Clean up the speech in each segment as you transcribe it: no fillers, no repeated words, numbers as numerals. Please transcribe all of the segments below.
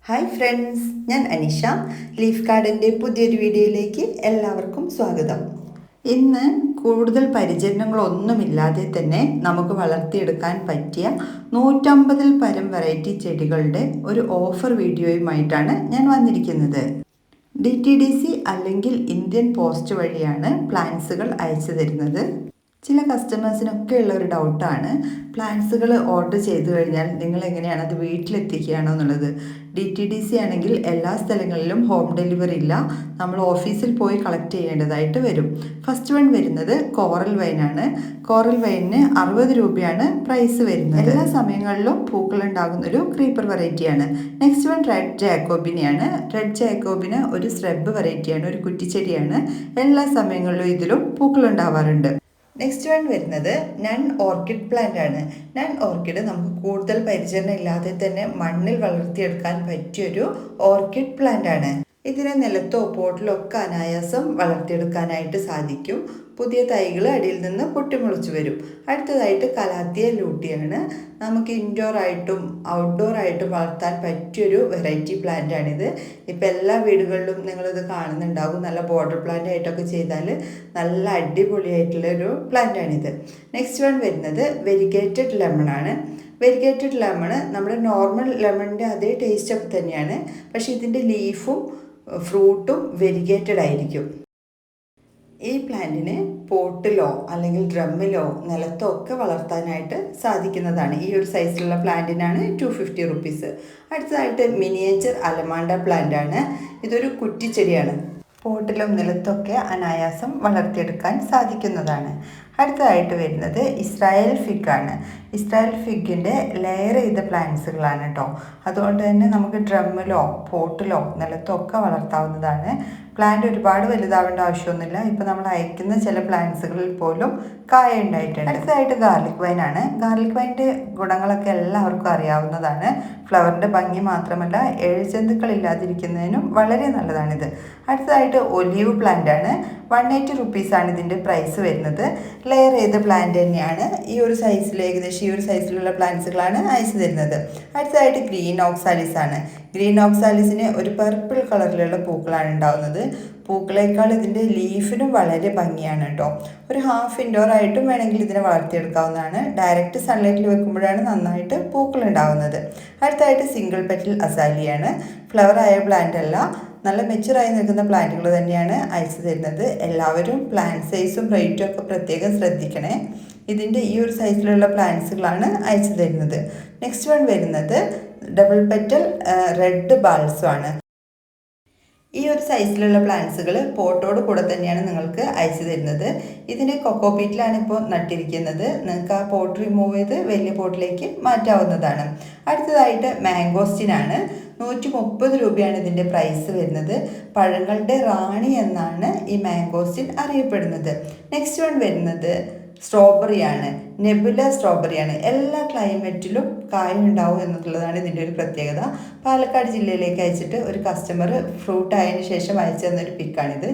Hi friends, ഞാൻ Anisha. Leaf ഗാർഡൻ്റെ പുതിയൊരു വീഡിയോയിലേക്ക് എല്ലാവർക്കും സ്വാഗതം. ഇന്ന് കൂടുതൽ പരിചരണങ്ങളൊന്നുമില്ലാതെ തന്നെ നമുക്ക് വളർത്തിയെടുക്കാൻ പറ്റിയ 150 പരം വെറൈറ്റി ചെടികളുടെ ഒരു ഓഫർ വീഡിയോയുമായിട്ടാണ് ഞാൻ വന്നിരിക്കുന്നത്. DTDC അല്ലെങ്കിൽ ഇന്ത്യൻ പോസ്റ്റ് വഴിയാണ് പ്ലാന്റ്സുകൾ അയച്ചു തരുന്നത്. ചില കസ്റ്റമേഴ്സിനൊക്കെ ഉള്ള ഒരു ഡൗട്ടാണ്, പ്ലാന്റ്സുകൾ ഓർഡർ ചെയ്തു കഴിഞ്ഞാൽ നിങ്ങൾ എങ്ങനെയാണ് അത് വീട്ടിലെത്തിക്കുകയാണോ എന്നുള്ളത്. DTDC ആണെങ്കിൽ എല്ലാ സ്ഥലങ്ങളിലും ഹോം ഡെലിവറി ഇല്ല, നമ്മൾ ഓഫീസിൽ പോയി കളക്ട് ചെയ്യേണ്ടതായിട്ട് വരും. ഫസ്റ്റ് വൺ വരുന്നത് കോറൽ വൈനാണ്. കോറൽ വൈനിന് 60 രൂപയാണ് പ്രൈസ് വരുന്നത്. എല്ലാ സമയങ്ങളിലും പൂക്കളുണ്ടാകുന്നൊരു ക്രീപ്പർ വെറൈറ്റിയാണ്. നെക്സ്റ്റ് വൺ റെഡ് ജാക്കോബിനെയാണ്. റെഡ് ജാക്കോബിന് ഒരു സ്രബ് വെറൈറ്റിയാണ്, ഒരു കുറ്റിച്ചെടിയാണ്. എല്ലാ സമയങ്ങളിലും ഇതിലും പൂക്കളുണ്ടാവാറുണ്ട്. നെക്സ്റ്റ് വൺ വരുന്നത് നൺ ഓർക്കിഡ് പ്ലാന്റ് ആണ്. നൺ ഓർക്കിഡ് നമുക്ക് കൂടുതൽ പരിചരണം ഇല്ലാതെ തന്നെ മണ്ണിൽ വളർത്തിയെടുക്കാൻ പറ്റിയൊരു ഓർക്കിഡ് പ്ലാന്റ് ആണ്. ഇതിനെ നിലത്തോ പോട്ടിലോ ഒക്കെ അനായാസം വളർത്തിയെടുക്കാനായിട്ട് സാധിക്കും. പുതിയ തൈകൾ അടിയിൽ നിന്ന് പൊട്ടിമുളച്ച് വരും. അടുത്തതായിട്ട് കലാത്തിയ ലൂട്ടിയാണ്. നമുക്ക് ഇൻഡോർ ആയിട്ടും ഔട്ട്ഡോർ ആയിട്ടും വളർത്താൻ പറ്റിയൊരു വെറൈറ്റി പ്ലാന്റ് ആണിത്. ഇപ്പം എല്ലാ വീടുകളിലും നിങ്ങളിത് കാണുന്നുണ്ടാകും. നല്ല ബോർഡർ പ്ലാന്റ് ആയിട്ടൊക്കെ ചെയ്താൽ നല്ല അടിപൊളിയായിട്ടുള്ളൊരു പ്ലാന്റ് ആണിത്. നെക്സ്റ്റ് വൺ വരുന്നത് വെരിഗേറ്റഡ് ലെമൺ ആണ്. വെരിഗേറ്റഡ് ലെമൺ നമ്മുടെ നോർമൽ ലെമണിൻ്റെ അതേ ടേസ്റ്റൊക്കെ തന്നെയാണ്, പക്ഷേ ഇതിൻ്റെ ലീഫും ഫ്രൂട്ടും വെരിഗേറ്റഡ് ആയിരിക്കും. ഈ പ്ലാന്റിന് പോട്ടിലോ അല്ലെങ്കിൽ ഡ്രമ്മിലോ നിലത്തോ ഒക്കെ വളർത്താനായിട്ട് സാധിക്കുന്നതാണ്. ഈ ഒരു സൈസിലുള്ള പ്ലാന്റിനാണ് 250 റുപ്പീസ്. അടുത്തതായിട്ട് മിനിയേച്ചർ അലമാണ്ട പ്ലാന്റ് ആണ്. ഇതൊരു കുറ്റിച്ചെടിയാണ്. പോട്ടിലും നിലത്തൊക്കെ അനായാസം വളർത്തിയെടുക്കാൻ സാധിക്കുന്നതാണ്. അടുത്തതായിട്ട് വരുന്നത് ഇസ്രായേൽ ഫിഗ് ആണ്. ഇസ്രായേൽ ഫിഗിൻ്റെ ലെയർ ചെയ്ത പ്ലാന്റ്സുകളാണ് കേട്ടോ. അതുകൊണ്ട് തന്നെ നമുക്ക് ഡ്രമ്മിലോ പോട്ടിലോ നിലത്തോ ഒക്കെ വളർത്താവുന്നതാണ്. പ്ലാന്റ് ഒരുപാട് വലുതാവേണ്ട ആവശ്യമൊന്നുമില്ല. ഇപ്പോൾ നമ്മൾ അയക്കുന്ന ചില പ്ലാന്റ്സുകളിൽ പോലും കായ ഉണ്ടായിട്ടുണ്ട്. അടുത്തതായിട്ട് ഗാർലിക് വൈൻ ആണ്. ഗാർലിക് വൈൻ്റെ ഗുണങ്ങളൊക്കെ എല്ലാവർക്കും അറിയാവുന്നതാണ്. ഫ്ലവറിൻ്റെ ഭംഗി മാത്രമല്ല, എഴുജന്തുക്കൾ ഇല്ലാതിരിക്കുന്നതിനും വളരെ നല്ലതാണിത്. അടുത്തതായിട്ട് ഒലീവ് പ്ലാന്റ് ആണ്. 180 റുപ്പീസാണ് ഇതിൻ്റെ പ്രൈസ് വരുന്നത്. ലെയർ ചെയ്ത പ്ലാന്റ് തന്നെയാണ്. ഈ ഒരു സൈസിൽ ഏകദേശം ഈ ഒരു സൈസിലുള്ള പ്ലാന്റ്സുകളാണ് അയച്ചു തരുന്നത്. അടുത്തതായിട്ട് ഗ്രീൻ ഓക്സാലിസ് ആണ്. ഗ്രീൻ ഓക്സാലിസിന് ഒരു പർപ്പിൾ കളറിലുള്ള പൂക്കളാണ് ഉണ്ടാകുന്നത്. പൂക്കളേക്കാൾ ഇതിൻ്റെ ലീഫിനും വളരെ ഭംഗിയാണ് കേട്ടോ. ഒരു ഹാഫ് ഇൻഡോർ ആയിട്ടും വേണമെങ്കിൽ ഇതിനെ വളർത്തിയെടുക്കാവുന്നതാണ്. ഡയറക്റ്റ് സൺലൈറ്റിൽ വെക്കുമ്പോഴാണ് നന്നായിട്ട് പൂക്കൾ ഉണ്ടാകുന്നത്. അടുത്തായിട്ട് സിംഗിൾ പെറ്റൽ അസാലിയാണ്. ഫ്ലവർ ആയ പ്ലാന്റ് അല്ല, നല്ല മെച്ചുറായി നിൽക്കുന്ന പ്ലാന്റുകൾ തന്നെയാണ് അയച്ചു തരുന്നത്. എല്ലാവരും പ്ലാന്റ് സൈസും റേറ്റും ഒക്കെ പ്രത്യേകം ശ്രദ്ധിക്കണേ. ഇതിൻ്റെ ഈ ഒരു സൈസിലുള്ള പ്ലാന്റ്സുകളാണ് അയച്ചു തരുന്നത്. നെക്സ്റ്റ് വൺ വരുന്നത് ഡബിൾ പെറ്റൽ റെഡ് ബാൾസും ആണ്. ഈ ഒരു സൈസിലുള്ള പ്ലാന്റ്സുകൾ പോട്ടോട് കൂടെ തന്നെയാണ് നിങ്ങൾക്ക് അയച്ചു തരുന്നത്. ഇതിനെ കൊക്കോപീറ്റിലാണ് ഇപ്പോൾ നട്ടിരിക്കുന്നത്. നിങ്ങൾക്ക് ആ പോട്ട് റിമൂവ് ചെയ്ത് വലിയ പോട്ടിലേക്ക് മാറ്റാവുന്നതാണ്. അടുത്തതായിട്ട് മാംഗോസ്റ്റിനാണ്. 130 രൂപയാണ് ഇതിൻ്റെ പ്രൈസ് വരുന്നത്. പഴങ്ങളുടെ റാണി എന്നാണ് ഈ മാംഗോസ്റ്റിൻ അറിയപ്പെടുന്നത്. നെക്സ്റ്റ് വൺ വരുന്നത് സ്ട്രോബെറിയാണ്. നെബുല സ്ട്രോബെറിയാണ്. എല്ലാ ക്ലൈമറ്റിലും കായുണ്ടാവും എന്നുള്ളതാണ് ഇതിൻ്റെ ഒരു പ്രത്യേകത. പാലക്കാട് ജില്ലയിലേക്ക് അയച്ചിട്ട് ഒരു കസ്റ്റമർ ഫ്രൂട്ട് ആയതിനു ശേഷം അയച്ചു തന്നൊരു പിക്കാണിത്.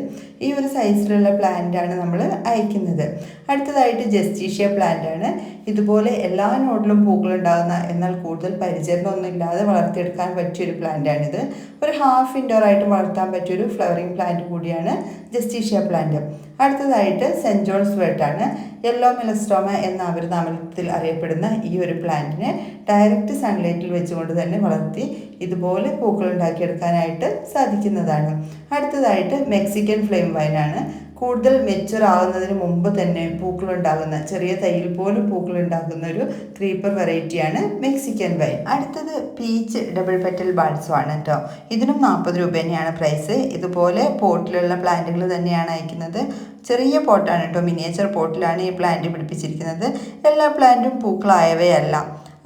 ഈ ഒരു സൈസിലുള്ള പ്ലാന്റാണ് നമ്മൾ അയക്കുന്നത്. അടുത്തതായിട്ട് ജസ്റ്റീഷ്യ പ്ലാന്റ് ആണ്. ഇതുപോലെ എല്ലാ നോഡിലും പൂക്കളുണ്ടാകുന്ന, എന്നാൽ കൂടുതൽ പരിചരണമൊന്നും ഇല്ലാതെ വളർത്തിയെടുക്കാൻ പറ്റിയൊരു പ്ലാന്റാണിത്. ഒരു ഹാഫ് ഇൻഡോർ ആയിട്ട് വളർത്താൻ പറ്റിയൊരു ഫ്ലവറിങ് പ്ലാന്റ് കൂടിയാണ് ജസ്റ്റീഷ്യ പ്ലാന്റ്. അടുത്തതായിട്ട് സെൻറ്റ് ജോൺസ് വെർട്ടാണ്. യെല്ലോ മെലസ്ട്രോമ എന്ന നാമത്തിൽ അറിയപ്പെടുന്ന ഈ ഒരു പ്ലാന്റിനെ ഡയറക്റ്റ് സൺലൈറ്റിൽ വെച്ചുകൊണ്ട് തന്നെ വളർത്തി ഇതുപോലെ പൂക്കൾ ഉണ്ടാക്കിയെടുക്കാനായിട്ട് സാധിക്കുന്നതാണ്. അടുത്തതായിട്ട് മെക്സിക്കൻ ഫ്ലെയിം വൈനാണ്. കൂടുതൽ മെച്ചുർ ആകുന്നതിന് മുമ്പ് തന്നെ പൂക്കളുണ്ടാകുന്ന, ചെറിയ തൈയിൽ പോലും പൂക്കളുണ്ടാകുന്ന ഒരു ക്രീപ്പർ വെറൈറ്റിയാണ് മെക്സിക്കൻ വൈൻ. അടുത്തത് പീച്ച് ഡബിൾ പെറ്റൽ ബാൾസും ആണ് കേട്ടോ. ഇതിനും 40 രൂപ തന്നെയാണ് പ്രൈസ്. ഇതുപോലെ പോട്ടിലുള്ള പ്ലാന്റുകൾ തന്നെയാണ് അയക്കുന്നത്. ചെറിയ പോട്ടാണ് കേട്ടോ, മിനിയേച്ചർ പോട്ടിലാണ് ഈ പ്ലാന്റ് പിടിപ്പിച്ചിരിക്കുന്നത്. എല്ലാ പ്ലാന്റും പൂക്കളായവയല്ല.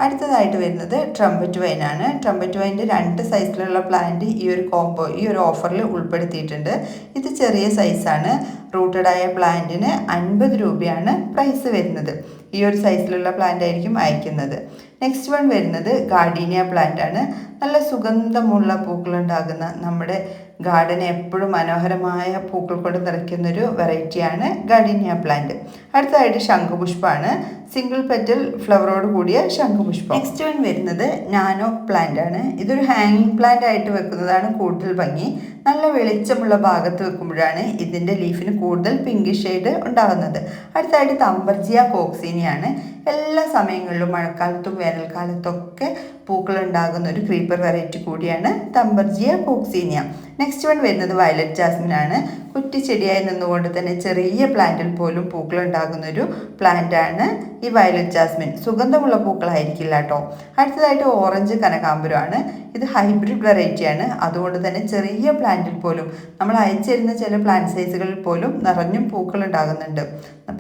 അടുത്തതായിട്ട് വരുന്നത് ട്രംപറ്റ് വൈനാണ്. ട്രംപറ്റ് വൈൻ്റെ 2 സൈസിലുള്ള പ്ലാന്റ് ഈ ഒരു ഓഫറിൽ ഉൾപ്പെടുത്തിയിട്ടുണ്ട്. ഇത് ചെറിയ സൈസാണ്. റൂട്ടഡായ പ്ലാന്റിന് 50 രൂപയാണ് പ്രൈസ് വരുന്നത്. ഈ ഒരു സൈസിലുള്ള പ്ലാന്റ് ആയിരിക്കും അയക്കുന്നത്. നെക്സ്റ്റ് വൺ വരുന്നത് ഗാർഡീനിയ പ്ലാന്റ് ആണ്. നല്ല സുഗന്ധമുള്ള പൂക്കളുണ്ടാകുന്ന, നമ്മുടെ ഗാർഡനെ എപ്പോഴും മനോഹരമായ പൂക്കൾ കൊണ്ട് നിറയ്ക്കുന്നൊരു വെറൈറ്റിയാണ് ഗാർഡീനിയ പ്ലാന്റ്. അടുത്തതായിട്ട് ശംഖുപുഷ്പമാണ്, സിംഗിൾ പെറ്റൽ ഫ്ലവറോട് കൂടിയ ശംഖുപുഷ്പം. നെക്സ്റ്റ് വൺ വരുന്നത് നാനോ പ്ലാന്റ് ആണ്. ഇതൊരു ഹാങ്ങിങ് പ്ലാന്റ് ആയിട്ട് വെക്കുന്നതാണ് കൂടുതൽ ഭംഗി. നല്ല വെളിച്ചമുള്ള ഭാഗത്ത് വെക്കുമ്പോഴാണ് ഇതിൻ്റെ ലീഫിന് കൂടുതൽ പിങ്ക് ഷെയ്ഡ് ഉണ്ടാകുന്നത്. അടുത്തായിട്ട് തമ്പർജിയ കോക്സീനിയാണ്. എല്ലാ സമയങ്ങളിലും മഴക്കാലത്തും വേനൽക്കാലത്തൊക്കെ പൂക്കൾ ഉണ്ടാകുന്ന ഒരു ക്രീപ്പർ വെറൈറ്റി കൂടിയാണ് തമ്പർജിയ കോക്സീനിയ. നെക്സ്റ്റ് വൺ വരുന്നത് വയലറ്റ് ജാസ്മിൻ ആണ്. കുറ്റിച്ചെടിയായി നിന്നുകൊണ്ട് തന്നെ ചെറിയ പ്ലാന്റിൽ പോലും പൂക്കൾ ഉണ്ടാകുന്ന ഒരു പ്ലാന്റ് ആണ് ഈ വയലറ്റ് ജാസ്മിൻ. സുഗന്ധമുള്ള പൂക്കളായിരിക്കില്ല കേട്ടോ. അടുത്തതായിട്ട് ഓറഞ്ച് കനകാംബരമാണ്. ഇത് ഹൈബ്രിഡ് വെറൈറ്റിയാണ്. അതുകൊണ്ട് തന്നെ ചെറിയ പ്ലാന്റിൽ പോലും നമ്മൾ അയച്ചിരുന്ന ചില പ്ലാന്റ് സൈസുകളിൽ പോലും നിറഞ്ഞും പൂക്കൾ ഉണ്ടാകുന്നുണ്ട്.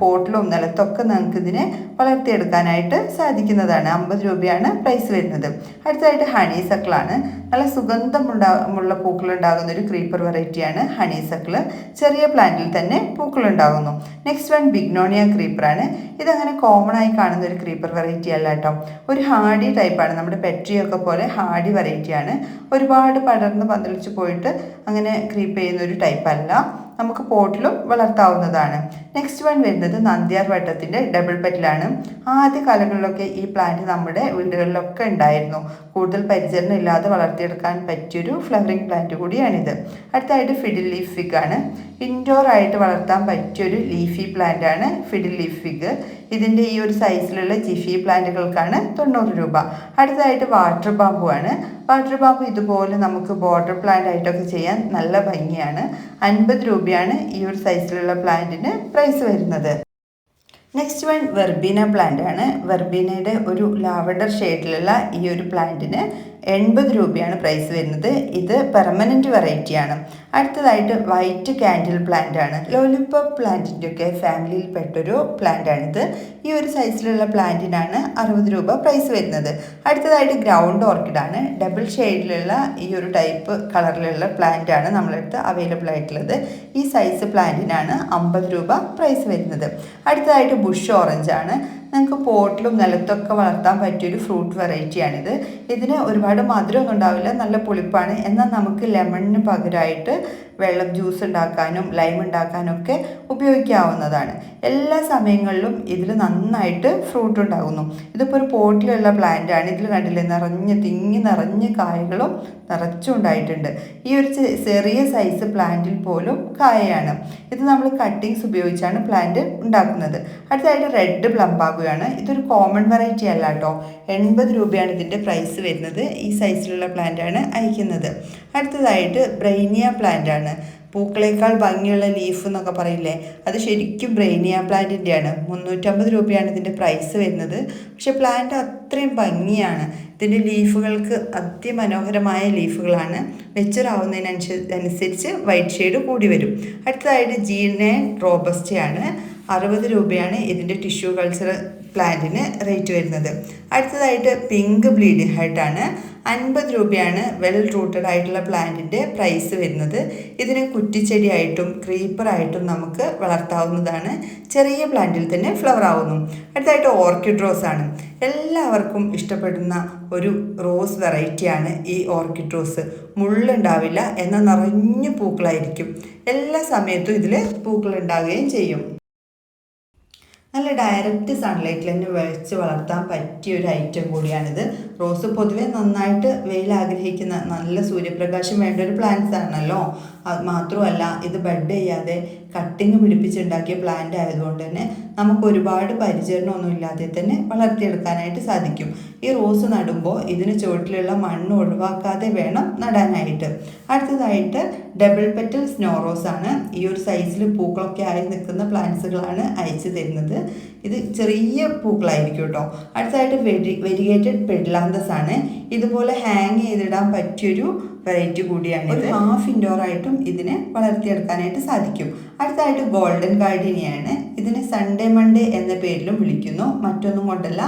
പോട്ടിലും നിലത്തൊക്കെ നമുക്ക് ഇതിനെ വളർത്തിയെടുക്കാനായിട്ട് സാധിക്കുന്നതാണ്. 50 രൂപയാണ് പ്രൈസ് വരുന്നത്. അടുത്തതായിട്ട് ഹണീസക്കിളാണ്. നല്ല സുഗന്ധമുള്ള പൂക്കൾ ഉണ്ടാകുന്ന ഒരു ക്രീപ്പർ വെറൈറ്റിയാണ് ഹണീസക്കിള്. ചെറിയ പ്ലാന്റിൽ തന്നെ പൂക്കൾ ഉണ്ടാകുന്നു. നെക്സ്റ്റ് വൺ ബിഗ്നോണിയ ക്രീപ്പറാണ്. ഇതങ്ങനെ കോമൺ ആയി കാണുന്ന ഒരു ക്രീപ്പർ വെറൈറ്റി അല്ല കേട്ടോ. ഒരു ഹാർഡി ടൈപ്പാണ്. നമ്മുടെ പെട്രിയൊക്കെ പോലെ ഹാർഡി വെറൈറ്റിയാണ്. ഒരുപാട് പടർന്ന് പന്തലിച്ച് പോയിട്ട് അങ്ങനെ ക്രീപ്പ് ചെയ്യുന്ന ഒരു ടൈപ്പ് അല്ല. നമുക്ക് പോട്ടിലും വളർത്താവുന്നതാണ്. നെക്സ്റ്റ് വൺ വരുന്നത് നന്ദ്യാർ വട്ടത്തിൻ്റെ ഡബിൾ പെറ്റലാണ്. ആദ്യ കാലങ്ങളിലൊക്കെ ഈ പ്ലാന്റ് നമ്മുടെ വീടുകളിലൊക്കെ ഉണ്ടായിരുന്നു. കൂടുതൽ പരിചരണം ഇല്ലാതെ വളർത്തിയെടുക്കാൻ പറ്റിയൊരു ഫ്ലവറിങ് പ്ലാന്റ് കൂടിയാണിത്. അടുത്തായിട്ട് ഫിഡിൽ ലീഫ് ഫിഗ് ആണ്. ഇൻഡോർ ആയിട്ട് വളർത്താൻ പറ്റിയൊരു ലീഫി പ്ലാന്റ് ആണ് ഫിഡിൽ ലീഫ് ഫിഗ്. ഇതിൻ്റെ ഈ ഒരു സൈസിലുള്ള ജിഫി പ്ലാന്റുകൾക്കാണ് 90 രൂപ. അടുത്തതായിട്ട് വാട്ടർ ബാമ്പു ആണ്. വാട്ടർ ബാമ്പു ഇതുപോലെ നമുക്ക് ബോർഡർ പ്ലാന്റ് ആയിട്ടൊക്കെ ചെയ്യാൻ നല്ല ഭംഗിയാണ്. 50 രൂപയാണ് ഈ ഒരു സൈസിലുള്ള പ്ലാന്റിന് പ്രൈസ് വരുന്നത്. നെക്സ്റ്റ് വൺ വെർബീന പ്ലാന്റ് ആണ്. വെർബീനയുടെ ഒരു ലാവൻഡർ ഷെയ്ഡിലുള്ള ഈ ഒരു പ്ലാന്റിന് 80 രൂപയാണ് പ്രൈസ് വരുന്നത്. ഇത് പെർമനൻറ്റ് വെറൈറ്റിയാണ്. അടുത്തതായിട്ട് വൈറ്റ് കാൻഡിൽ പ്ലാന്റ് ആണ്. ലോലിപോപ്പ് പ്ലാന്റിൻ്റെ ഒക്കെ ഫാമിലിയിൽ പെട്ടൊരു പ്ലാന്റ് ആണിത്. ഈ ഒരു സൈസിലുള്ള പ്ലാന്റിനാണ് 60 രൂപ പ്രൈസ് വരുന്നത്. അടുത്തതായിട്ട് ഗ്രൗണ്ട് ഓർക്കിഡാണ്. ഡബിൾ ഷെയ്ഡിലുള്ള ഈ ഒരു ടൈപ്പ് കളറിലുള്ള പ്ലാന്റ് ആണ് നമ്മളടുത്ത് അവൈലബിൾ ആയിട്ടുള്ളത്. ഈ സൈസ് പ്ലാന്റിനാണ് 50 രൂപ പ്രൈസ് വരുന്നത്. അടുത്തതായിട്ട് ബുഷ് ഓറഞ്ച് ആണ്. നമുക്ക് പോട്ടിലും നിലത്തൊക്കെ വളർത്താൻ പറ്റിയൊരു ഫ്രൂട്ട് വെറൈറ്റിയാണിത്. ഇതിന് ഒരുപാട് മധുരമൊന്നും ഉണ്ടാവില്ല, നല്ല പുളിപ്പാണ്. എന്നാൽ നമുക്ക് ലെമണിന് പകരമായിട്ട് വെള്ളം ജ്യൂസ് ഉണ്ടാക്കാനും ലൈം ഉണ്ടാക്കാനും ഒക്കെ ഉപയോഗിക്കാവുന്നതാണ്. എല്ലാ സമയങ്ങളിലും ഇതിൽ നന്നായിട്ട് ഫ്രൂട്ട് ഉണ്ടാകുന്നു. ഇതിപ്പോൾ ഒരു പോട്ടിലുള്ള പ്ലാന്റ് ആണ്. ഇതിൽ കണ്ടില്ലേ, തിങ്ങി നിറഞ്ഞ് കായകളും നിറച്ചുണ്ടായിട്ടുണ്ട്. ഈ ഒരു ചെറിയ സൈസ് പ്ലാന്റിൽ പോലും കായയാണ്. ഇത് നമ്മൾ കട്ടിങ്സ് ഉപയോഗിച്ചാണ് പ്ലാന്റ് ഉണ്ടാക്കുന്നത്. അടുത്തതായിട്ട് റെഡ് പ്ലംബാഗുയാണ്. ഇതൊരു കോമൺ വെറൈറ്റി അല്ല കേട്ടോ. 80 രൂപയാണ് ഇതിൻ്റെ പ്രൈസ് വരുന്നത്. ഈ സൈസിലുള്ള പ്ലാന്റാണ് അയക്കുന്നത്. അടുത്തതായിട്ട് ബ്രൈനിയ പ്ലാന്റ് ആണ്. പൂക്കളേക്കാൾ ഭംഗിയുള്ള ലീഫ് എന്നൊക്കെ പറയില്ലേ, അത് ശരിക്കും ബ്രൈനിയ പ്ലാന്റിൻ്റെയാണ്. 350 രൂപയാണ് ഇതിൻ്റെ പ്രൈസ് വരുന്നത്. പക്ഷെ പ്ലാന്റ് അത്രയും ഭംഗിയാണ്. ഇതിൻ്റെ ലീഫുകൾക്ക് അതിമനോഹരമായ ലീഫുകളാണ്. മെച്ചുറാവുന്നതിനനുസരിച്ച് വൈറ്റ് ഷെയ്ഡ് കൂടി വരും. അടുത്തതായിട്ട് ജീനൈൻ റോബസ്റ്റയാണ്. 60 രൂപയാണ് ഇതിൻ്റെ ടിഷ്യൂ കൾച്ചർ പ്ലാന്റിന് റേറ്റ് വരുന്നത്. അടുത്തതായിട്ട് പിങ്ക് ബ്ലീഡിംഗ് ഹെർട്ടാണ്. 50 രൂപയാണ് വെൽ റൂട്ടഡ് ആയിട്ടുള്ള പ്ലാന്റിൻ്റെ പ്രൈസ് വരുന്നത്. ഇതിന് കുറ്റിച്ചെടിയായിട്ടും ക്രീപ്പറായിട്ടും നമുക്ക് വളർത്താവുന്നതാണ്. ചെറിയ പ്ലാന്റിൽ തന്നെ ഫ്ലവർ ആവുന്നു. അടുത്തായിട്ട് ഓർക്കിഡ് റോസ് ആണ്. എല്ലാവർക്കും ഇഷ്ടപ്പെടുന്ന ഒരു റോസ് വെറൈറ്റിയാണ് ഈ ഓർക്കിഡ് റോസ്. മുള്ളുണ്ടാവില്ല, എന്നാൽ നിറഞ്ഞു പൂക്കളായിരിക്കും. എല്ലാ സമയത്തും ഇതിൽ പൂക്കളുണ്ടാവുകയും ചെയ്യും. നല്ല ഡയറക്റ്റ് സൺലൈറ്റിൽ തന്നെ വെച്ച് വളർത്താൻ പറ്റിയ ഒരു ഐറ്റം കൂടിയാണിത്. റോസ് പൊതുവെ നന്നായിട്ട് വെയിൽ ആഗ്രഹിക്കുന്ന, നല്ല സൂര്യപ്രകാശം വേണ്ട ഒരു പ്ലാന്റ്സ് ആണല്ലോ. അത് മാത്രമല്ല, ഇത് ബഡ് ചെയ്യാതെ കട്ടിങ് പിടിപ്പിച്ചുണ്ടാക്കിയ പ്ലാന്റ് ആയതുകൊണ്ട് തന്നെ നമുക്ക് ഒരുപാട് പരിചരണമൊന്നും ഇല്ലാതെ തന്നെ വളർത്തിയെടുക്കാനായിട്ട് സാധിക്കും. ഈ റോസ് നടുമ്പോൾ ഇതിന് ചുവട്ടിലുള്ള മണ്ണ് ഒഴിവാക്കാതെ വേണം നടാനായിട്ട്. അടുത്തതായിട്ട് ഡബിൾ പെറ്റൽ സ്നോ റോസ് ആണ്. ഈ ഒരു സൈസിൽ പൂക്കളൊക്കെ ആയി നിൽക്കുന്ന പ്ലാന്റ്സുകളാണ് അയച്ചു തരുന്നത്. ഇത് ചെറിയ പൂക്കളായിരിക്കും കേട്ടോ. അടുത്തതായിട്ട് വെരിഗേറ്റഡ് പെഡ്ലാന്തസ് ആണ്. ഇതുപോലെ ഹാങ് ചെയ്തിടാൻ പറ്റിയൊരു വെറൈറ്റി കൂടിയാണ്. ഒരു ഹാഫ് ഇൻഡോർ ആയിട്ടും ഇതിനെ വളർത്തിയെടുക്കാനായിട്ട് സാധിക്കും. അടുത്തായിട്ട് ഗോൾഡൻ ഗാർഡീനിയാണ്. ഇതിനെ സൺഡേ മൺഡേ എന്ന പേരിലും വിളിക്കുന്നു. മറ്റൊന്നും കൊണ്ടല്ല,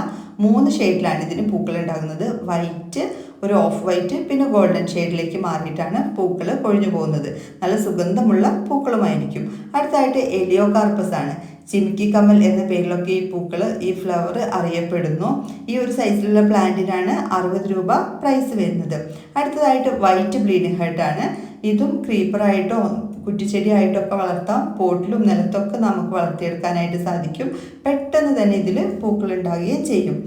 3 ഷെയ്ഡിലാണ് ഇതിന് പൂക്കൾ ഉണ്ടാകുന്നത്. വൈറ്റ്, ഒരു ഓഫ് വൈറ്റ്, പിന്നെ ഗോൾഡൻ ഷെയ്ഡിലേക്ക് മാറിയിട്ടാണ് പൂക്കൾ കൊഴിഞ്ഞു പോകുന്നത്. നല്ല സുഗന്ധമുള്ള പൂക്കളുമായിരിക്കും. അടുത്തായിട്ട് എലിയോകാർപ്പസ് ആണ്. ചിമിക്കി കമൽ എന്ന പേരിലൊക്കെ ഈ ഫ്ലവർ അറിയപ്പെടുന്നു. ഈ ഒരു സൈസിലുള്ള പ്ലാന്റിനാണ് 60 രൂപ പ്രൈസ് വരുന്നത്. അടുത്തതായിട്ട് വൈറ്റ് ബ്ലീഡിംഗ് ഹെർട്ട് ആണ്. ഇതും ക്രീപ്പറായിട്ടോ കുറ്റിച്ചെടിയായിട്ടോ ഒക്കെ വളർത്താം. പോട്ടിലും നിലത്തൊക്കെ നമുക്ക് വളർത്തിയെടുക്കാനായിട്ട് സാധിക്കും. പെട്ടെന്ന് തന്നെ ഇതിൽ പൂക്കൾ ഉണ്ടാകുകയും ചെയ്യും.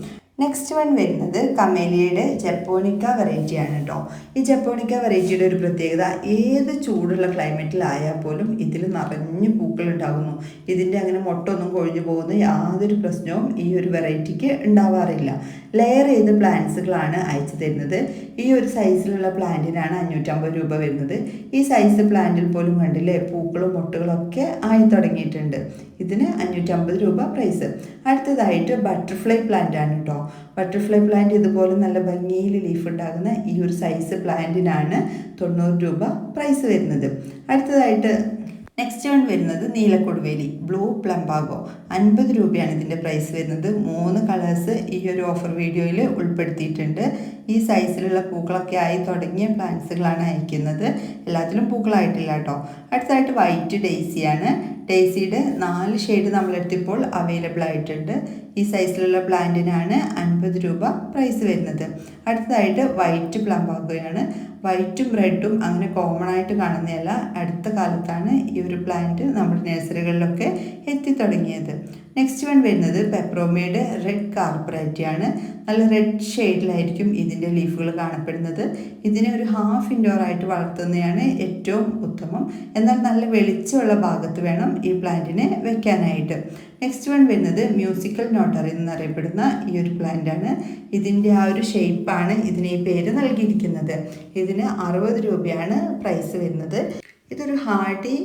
നെക്സ്റ്റ് വൺ വരുന്നത് കമേലിയയുടെ ജപ്പോണിക്ക വെറൈറ്റിയാണ് കേട്ടോ. ഈ ജപ്പോണിക്ക വെറൈറ്റിയുടെ ഒരു പ്രത്യേകത, ഏത് ചൂടുള്ള ക്ലൈമറ്റിലായാൽ പോലും ഇതിൽ നിറഞ്ഞു പൂക്കൾ ഉണ്ടാകുന്നു. ഇതിൻ്റെ അങ്ങനെ മൊട്ടൊന്നും കൊഴിഞ്ഞു പോകുന്ന യാതൊരു പ്രശ്നവും ഈ ഒരു വെറൈറ്റിക്ക് ഉണ്ടാവാറില്ല. ലെയർ ചെയ്ത പ്ലാന്റ്സുകളാണ് അയച്ചു തരുന്നത്. ഈ ഒരു സൈസിലുള്ള പ്ലാന്റിനാണ് 550 രൂപ വരുന്നത്. ഈ സൈസ് പ്ലാന്റിൽ പോലും കണ്ടില്ലേ, പൂക്കളും മൊട്ടുകളൊക്കെ ആയി തുടങ്ങിയിട്ടുണ്ട്. ഇതിന് 550 രൂപ പ്രൈസ്. അടുത്തതായിട്ട് ബട്ടർഫ്ലൈ പ്ലാന്റ് ആണ് കേട്ടോ. ബട്ടർഫ്ലൈ പ്ലാന്റ് ഇതുപോലെ നല്ല ഭംഗിയിൽ ലീഫ് ഉണ്ടാകുന്ന ഈ ഒരു സൈസ് പ്ലാന്റിനാണ് 90 രൂപ പ്രൈസ് വരുന്നത്. അടുത്തതായിട്ട് നെക്സ്റ്റ് വൺ വരുന്നത് നീലക്കൊടുവേലി ബ്ലൂ പ്ലംബാഗോ. 50 രൂപയാണ് ഇതിൻ്റെ പ്രൈസ് വരുന്നത്. 3 കളേഴ്സ് ഈ ഒരു ഓഫർ വീഡിയോയിൽ ഉൾപ്പെടുത്തിയിട്ടുണ്ട്. ഈ സൈസിലുള്ള പൂക്കളൊക്കെ ആയി തുടങ്ങിയ പ്ലാന്റ്സുകളാണ് അയക്കുന്നത്. എല്ലാത്തിലും പൂക്കളായിട്ടില്ല കേട്ടോ. അടുത്തതായിട്ട് വൈറ്റ് ഡെയ്സിയാണ്. ഡെയ്സിയുടെ 4 ഷെയ്ഡ് നമ്മളെടുത്തിപ്പോൾ അവൈലബിൾ ആയിട്ടുണ്ട്. ഈ സൈസിലുള്ള പ്ലാന്റിനാണ് 50 രൂപ പ്രൈസ് വരുന്നത്. അടുത്തതായിട്ട് വൈറ്റ് പ്ലംബാഗോയാണ്. വൈറ്റും റെഡും അങ്ങനെ കോമൺ ആയിട്ട് കാണുന്നതല്ല. അടുത്ത കാലത്താണ് ഈ ഒരു പ്ലാന്റ് നമ്മുടെ നഴ്സറികളിലൊക്കെ എത്തിത്തുടങ്ങിയത്. നെക്സ്റ്റ് വൺ വരുന്നത് പെപ്രോമയുടെ റെഡ് കാർപ്പറേറ്റിയാണ്. നല്ല റെഡ് ഷെയ്ഡിലായിരിക്കും ഇതിൻ്റെ ലീഫുകൾ കാണപ്പെടുന്നത്. ഇതിനെ ഒരു ഹാഫ് ഇൻഡോർ ആയിട്ട് വളർത്തുന്നതാണ് ഏറ്റവും ഉത്തമം. എന്നാൽ നല്ല വെളിച്ചമുള്ള ഭാഗത്ത് വേണം ഈ പ്ലാന്റിനെ വെക്കാനായിട്ട്. നെക്സ്റ്റ് വൺ വരുന്നത് മ്യൂസിക്കൽ നോട്ടറി എന്നറിയപ്പെടുന്ന ഈ ഒരു പ്ലാന്റാണ്. ഇതിൻ്റെ ആ ഒരു ഷേപ്പാണ് ഇതിന് ഈ പേര് നൽകിയിരിക്കുന്നത്. ഇതിന് 60 രൂപയാണ് പ്രൈസ് വരുന്നത്. ഇതൊരു ഹാർഡി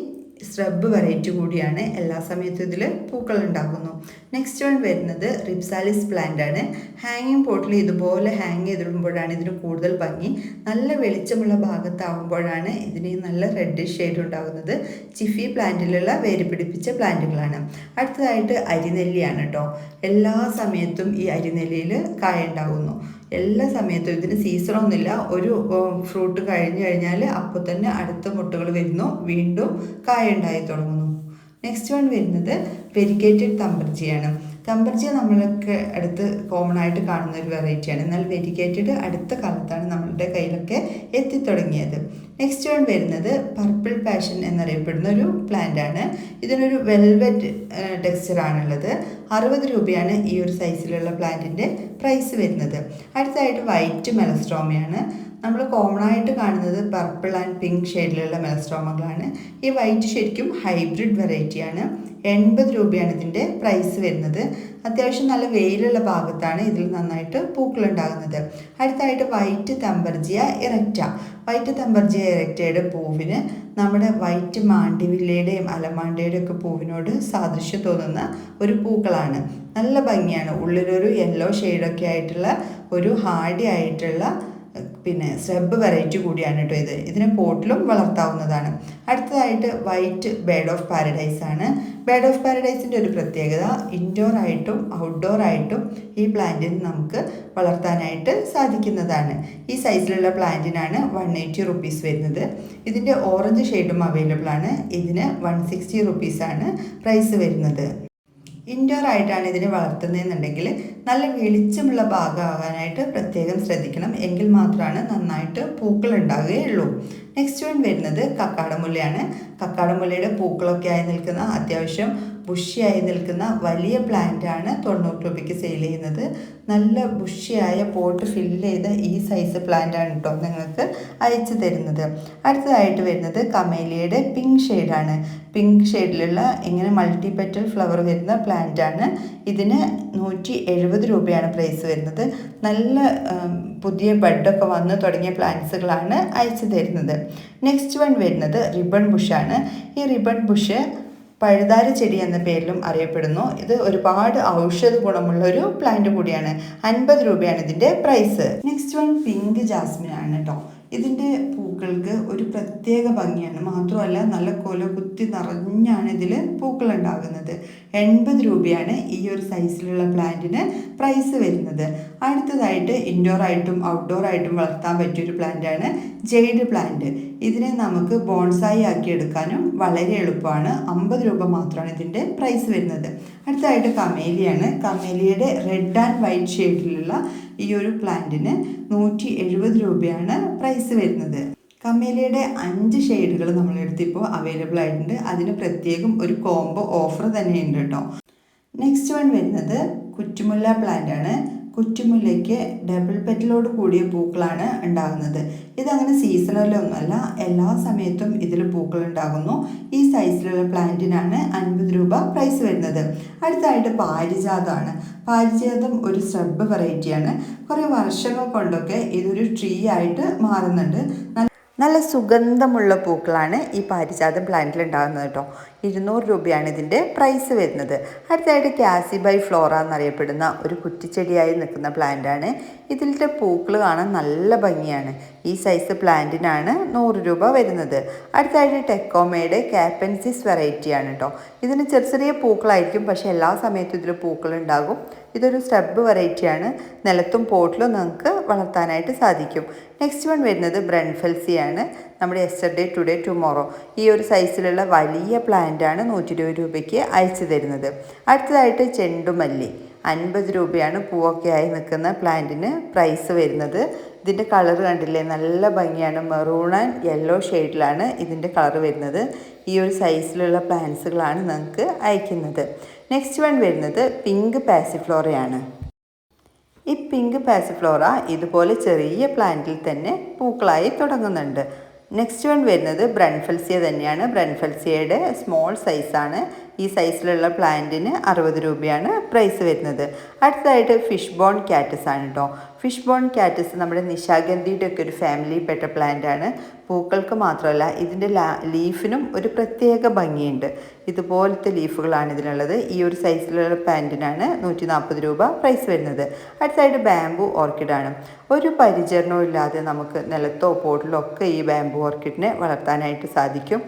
സ്രബ് വെറൈറ്റി കൂടിയാണ്. എല്ലാ സമയത്തും ഇതിൽ പൂക്കൾ ഉണ്ടാകുന്നു. നെക്സ്റ്റ് വൺ വരുന്നത് റിപ്സാലിസ് പ്ലാന്റ് ആണ്. ഹാങ്ങിങ് പോട്ടിൽ ഇതുപോലെ ഹാങ് ചെയ്തിടുമ്പോഴാണ് ഇതിന് കൂടുതൽ ഭംഗി. നല്ല വെളിച്ചമുള്ള ഭാഗത്താവുമ്പോഴാണ് ഇതിന് നല്ല റെഡ് ഷെയ്ഡ് ഉണ്ടാകുന്നത്. ചിഫി പ്ലാന്റിലുള്ള വേര് പിടിപ്പിച്ച പ്ലാന്റുകളാണ്. അടുത്തതായിട്ട് അരിനെല്ലിയാണ് കേട്ടോ. എല്ലാ സമയത്തും ഈ അരിനെല്ലിയിൽ കായ ഉണ്ടാകുന്നു. എല്ലാ സമയത്തും ഇതിന് സീസണൊന്നുമില്ല. ഒരു ഫ്രൂട്ട് കഴിഞ്ഞു കഴിഞ്ഞാൽ അപ്പോൾ തന്നെ അടുത്ത മുട്ടുകൾ വരുന്നു, വീണ്ടും കായ ഉണ്ടായി തുടങ്ങുന്നു. നെക്സ്റ്റ് വൺ വരുന്നത് വെരിഗേറ്റഡ് തമ്പർജിയാണ്. തമ്പർജിയ നമ്മൾക്ക് അടുത്ത് കോമൺ ആയിട്ട് കാണുന്ന ഒരു വെറൈറ്റിയാണ്. എന്നാൽ വെരിഗേറ്റഡ് അടുത്ത കാലത്താണ് നമ്മളുടെ കയ്യിലൊക്കെ എത്തിത്തുടങ്ങിയത്. നെക്സ്റ്റ് വൺ വരുന്നത് പർപ്പിൾ പാഷൻ എന്നറിയപ്പെടുന്ന ഒരു പ്ലാന്റ് ആണ്. ഇതിനൊരു വെൽവെറ്റ് ടെക്സ്ചറാണുള്ളത്. 60 രൂപയാണ് ഈ ഒരു സൈസിലുള്ള പ്ലാന്റിൻ്റെ പ്രൈസ് വരുന്നത്. അടുത്തതായിട്ട് വൈറ്റ് മെലസ്ട്രോമയാണ്. നമ്മൾ കോമൺ ആയിട്ട് കാണുന്നത് പർപ്പിൾ ആൻഡ് പിങ്ക് ഷെയ്ഡിലുള്ള മെലസ്ട്രോമകളാണ്. ഈ വൈറ്റ് ശരിക്കും ഹൈബ്രിഡ് വെറൈറ്റിയാണ്. 80 രൂപയാണ് ഇതിൻ്റെ പ്രൈസ് വരുന്നത്. അത്യാവശ്യം നല്ല വെയിലുള്ള ഭാഗത്താണ് ഇതിൽ നന്നായിട്ട് പൂക്കളുണ്ടാകുന്നത്. അടുത്തായിട്ട് വൈറ്റ് തമ്പർജിയ ഇറക്റ്റ. വൈറ്റ് തമ്പർജിയ ഇറക്റ്റയുടെ പൂവിന് നമ്മുടെ വൈറ്റ് മാണ്ടിവില്ലയുടെയും അലമാണ്ടയുടെയും ഒക്കെ പൂവിനോട് സാദൃശ്യം തോന്നുന്ന ഒരു പൂക്കളാണ്. നല്ല ഭംഗിയാണ്. ഉള്ളിലൊരു യെല്ലോ ഷെയ്ഡൊക്കെ ആയിട്ടുള്ള ഒരു ഹാർഡി ആയിട്ടുള്ള സ്രബ് വെറൈറ്റി കൂടിയാണ് കേട്ടോ ഇത്. ഇതിനെ പോട്ടിലും വളർത്താവുന്നതാണ്. അടുത്തതായിട്ട് വൈറ്റ് ബേഡ് ഓഫ് പാരഡൈസ് ആണ്. ബേഡ് ഓഫ് പാരഡൈസിൻ്റെ ഒരു പ്രത്യേകത, ഇൻഡോർ ആയിട്ടും ഔട്ട്ഡോർ ആയിട്ടും ഈ പ്ലാന്റിന് നമുക്ക് വളർത്താനായിട്ട് സാധിക്കുന്നതാണ്. ഈ സൈസിലുള്ള പ്ലാന്റിനാണ് 180 റുപ്പീസ് വരുന്നത്. ഇതിൻ്റെ ഓറഞ്ച് ഷെയ്ഡും അവൈലബിൾ ആണ്. ഇതിന് 160 റുപ്പീസാണ് പ്രൈസ് വരുന്നത്. ഇൻഡോർ ആയിട്ടാണ് ഇതിനെ വളർത്തുന്നതെന്നുണ്ടെങ്കിൽ നല്ല വെളിച്ചമുള്ള ഭാഗമാകാനായിട്ട് പ്രത്യേകം ശ്രദ്ധിക്കണം. എങ്കിൽ മാത്രമാണ് നന്നായിട്ട് പൂക്കൾ ഉണ്ടാകുകയുള്ളൂ. നെക്സ്റ്റ് വൺ വരുന്നത് കക്കാടമുല്ലയാണ്. കക്കാടമുല്ലയുടെ പൂക്കളൊക്കെ ആയി നിൽക്കുന്ന അത്യാവശ്യം ബുഷിയായി നിൽക്കുന്ന വലിയ പ്ലാന്റാണ് 90 രൂപയ്ക്ക് സെയിൽ ചെയ്യുന്നത്. നല്ല ബുഷിയായ പോട്ട് ഫില്ല് ചെയ്ത ഈ സൈസ് പ്ലാന്റാണ് കേട്ടോ നിങ്ങൾക്ക് അയച്ചു തരുന്നത്. അടുത്തതായിട്ട് വരുന്നത് കമേലിയയുടെ പിങ്ക് ഷെയ്ഡാണ്. പിങ്ക് ഷെയ്ഡിലുള്ള ഇങ്ങനെ മൾട്ടി പെറ്റൽ ഫ്ലവർ വരുന്ന പ്ലാന്റാണ്. ഇതിന് 170 രൂപയാണ് പ്രൈസ് വരുന്നത്. നല്ല പുതിയ ബഡൊക്കെ വന്ന് തുടങ്ങിയ പ്ലാന്റ്സുകളാണ് അയച്ചു തരുന്നത്. നെക്സ്റ്റ് വൺ വരുന്നത് റിബൺ ബുഷാണ്. ഈ റിബൺ ബുഷ് പഴുതാര ചെടി എന്ന പേരിലും അറിയപ്പെടുന്നു. ഇത് ഒരുപാട് ഔഷധ ഗുണമുള്ള ഒരു പ്ലാന്റ് കൂടിയാണ്. 50 രൂപയാണ് ഇതിൻ്റെ price. Next one pink jasmine ആണ് കേട്ടോ. ഇതിൻ്റെ പൂക്കൾക്ക് ഒരു പ്രത്യേക ഭംഗിയാണ്. മാത്രമല്ല നല്ല കൊല കുത്തി നിറഞ്ഞാണ് ഇതിൽ പൂക്കൾ ഉണ്ടാകുന്നത്. 80 രൂപയാണ് ഈ ഒരു സൈസിലുള്ള പ്ലാന്റിന് പ്രൈസ് വരുന്നത്. അടുത്തതായിട്ട് ഇൻഡോറായിട്ടും ഔട്ട്ഡോറായിട്ടും വളർത്താൻ പറ്റിയൊരു പ്ലാന്റാണ് ജെയ്ഡ് പ്ലാന്റ്. ഇതിനെ നമുക്ക് ബോൺസായി ആക്കി എടുക്കാനും വളരെ എളുപ്പമാണ്. 50 രൂപ മാത്രമാണ് ഇതിൻ്റെ പ്രൈസ് വരുന്നത്. അടുത്തതായിട്ട് കമേലിയാണ്. കമേലിയുടെ റെഡ് ആൻഡ് വൈറ്റ് ഷെയ്ഡിലുള്ള ഈ ഒരു പ്ലാന്റിന് 170 രൂപയാണ് പ്രൈസ് വരുന്നത്. കമേലിയുടെ 5 ഷെയ്ഡുകൾ നമ്മളെടുത്തിപ്പോൾ അവൈലബിൾ ആയിട്ടുണ്ട്. അതിന് പ്രത്യേകം ഒരു കോംബോ ഓഫർ തന്നെയുണ്ട് കേട്ടോ. നെക്സ്റ്റ് വൺ വരുന്നത് കുറ്റുമുല്ല പ്ലാന്റ് ആണ്. കുറ്റുമുല്ലയ്ക്ക് ഡബിൾ പെറ്റലോട് കൂടിയ പൂക്കളാണ് ഉണ്ടാകുന്നത്. ഇതങ്ങനെ സീസണലൊന്നുമല്ല, എല്ലാ സമയത്തും ഇതിൽ പൂക്കൾ ഉണ്ടാകുന്നു. ഈ സൈസിലുള്ള പ്ലാന്റിനാണ് 50 രൂപ പ്രൈസ് വരുന്നത്. അടുത്തായിട്ട് പാരിജാതമാണ്. പാരിജാതം ഒരു ശ്രബ് വെറൈറ്റിയാണ്. കുറേ വർഷങ്ങൾ കൊണ്ടൊക്കെ ഇതൊരു ട്രീ ആയിട്ട് മാറുന്നുണ്ട്. നല്ല സുഗന്ധമുള്ള പൂക്കളാണ് ഈ പാരിജാതം പ്ലാന്റിൽ ഉണ്ടാകുന്നത് കേട്ടോ. 200 രൂപയാണ് ഇതിൻ്റെ പ്രൈസ് വരുന്നത്. അടുത്തായിട്ട് കാസിബൈ ഫ്ലോറ എന്നറിയപ്പെടുന്ന ഒരു കുറ്റിച്ചെടിയായി നിൽക്കുന്ന പ്ലാന്റാണ്. ഇതിൻ്റെ പൂക്കൾ കാണാൻ നല്ല ഭംഗിയാണ്. ഈ സൈസ് പ്ലാന്റിനാണ് 100 രൂപ വരുന്നത്. അടുത്തായിട്ട് ടെക്കോമയുടെ കാപ്പൻസിസ് വെറൈറ്റിയാണ് കേട്ടോ. ഇതിന് ചെറിയ ചെറിയ പൂക്കളായിരിക്കും, പക്ഷേ എല്ലാ സമയത്തും ഇതിൽ പൂക്കളുണ്ടാകും. ഇതൊരു സ്റ്റബ് വെറൈറ്റിയാണ്. നിലത്തും പോട്ടിലും നമുക്ക് വളർത്താനായിട്ട് സാധിക്കും. നെക്സ്റ്റ് വൺ വരുന്നത് ബ്രൺഫെൽസിയാണ്. നമ്മുടെ യെസ്റ്റർഡേ ടുഡേ ടുമോറോ ഈ ഒരു സൈസിലുള്ള വലിയ പ്ലാന്റാണ് 120 രൂപയ്ക്ക് അയച്ചു തരുന്നത്. അടുത്തതായിട്ട് ചെണ്ടുമല്ലി 50 രൂപയാണ് പൂവൊക്കെ ആയി നിൽക്കുന്ന പ്ലാന്റിന് പ്രൈസ് വരുന്നത്. ഇതിൻ്റെ കളർ കണ്ടില്ലേ, നല്ല ഭംഗിയാണ്. മെറൂൺ ആൻഡ് യെല്ലോ ഷെയ്ഡിലാണ് ഇതിൻ്റെ കളർ വരുന്നത്. ഈ ഒരു സൈസിലുള്ള പ്ലാന്റ്സുകളാണ് നമുക്ക് അയക്കുന്നത്. നെക്സ്റ്റ് വൺ വരുന്നത് പിങ്ക് പാസിഫ്ലോറയാണ്. ഈ പിങ്ക് പാസിഫ്ലോറ ഇതുപോലെ ചെറിയ പ്ലാന്റിൽ തന്നെ പൂക്കളായി തുടങ്ങുന്നുണ്ട്. നെക്സ്റ്റ് വൺ വരുന്നത് ബ്രൺഫെൽസിയ തന്നെയാണ്. ബ്രൺഫെൽസിയയുടെ സ്മോൾ സൈസാണ്. ഈ സൈസിലുള്ള പ്ലാന്റിന് 60 രൂപയാണ് പ്രൈസ് വരുന്നത്. അടുത്തതായിട്ട് ഫിഷ് ബോൺ കാറ്റസ് ആണ് കേട്ടോ. ഫിഷ് ബോൺ കാറ്റസ് നമ്മുടെ നിശാഗന്ധിയുടെ ഒക്കെ ഒരു ഫാമിലിയിൽപ്പെട്ട പ്ലാന്റാണ്. പൂക്കൾക്ക് മാത്രമല്ല, ഇതിൻ്റെ ലീഫിനും ഒരു പ്രത്യേക ഭംഗിയുണ്ട്. ഇതുപോലത്തെ ലീഫുകളാണ് ഇതിനുള്ളത്. ഈ ഒരു സൈസിലുള്ള പ്ലാന്റിനാണ് 140 രൂപ പ്രൈസ് വരുന്നത്. അടുത്തായിട്ട് ബാംബു ഓർക്കിഡാണ്. ഒരു പരിചരണവും ഇല്ലാതെ നമുക്ക് നിലത്തോ പോട്ടിലോ ഒക്കെ ഈ ബാംബു ഓർക്കിഡിനെ വളർത്താനായിട്ട് സാധിക്കും.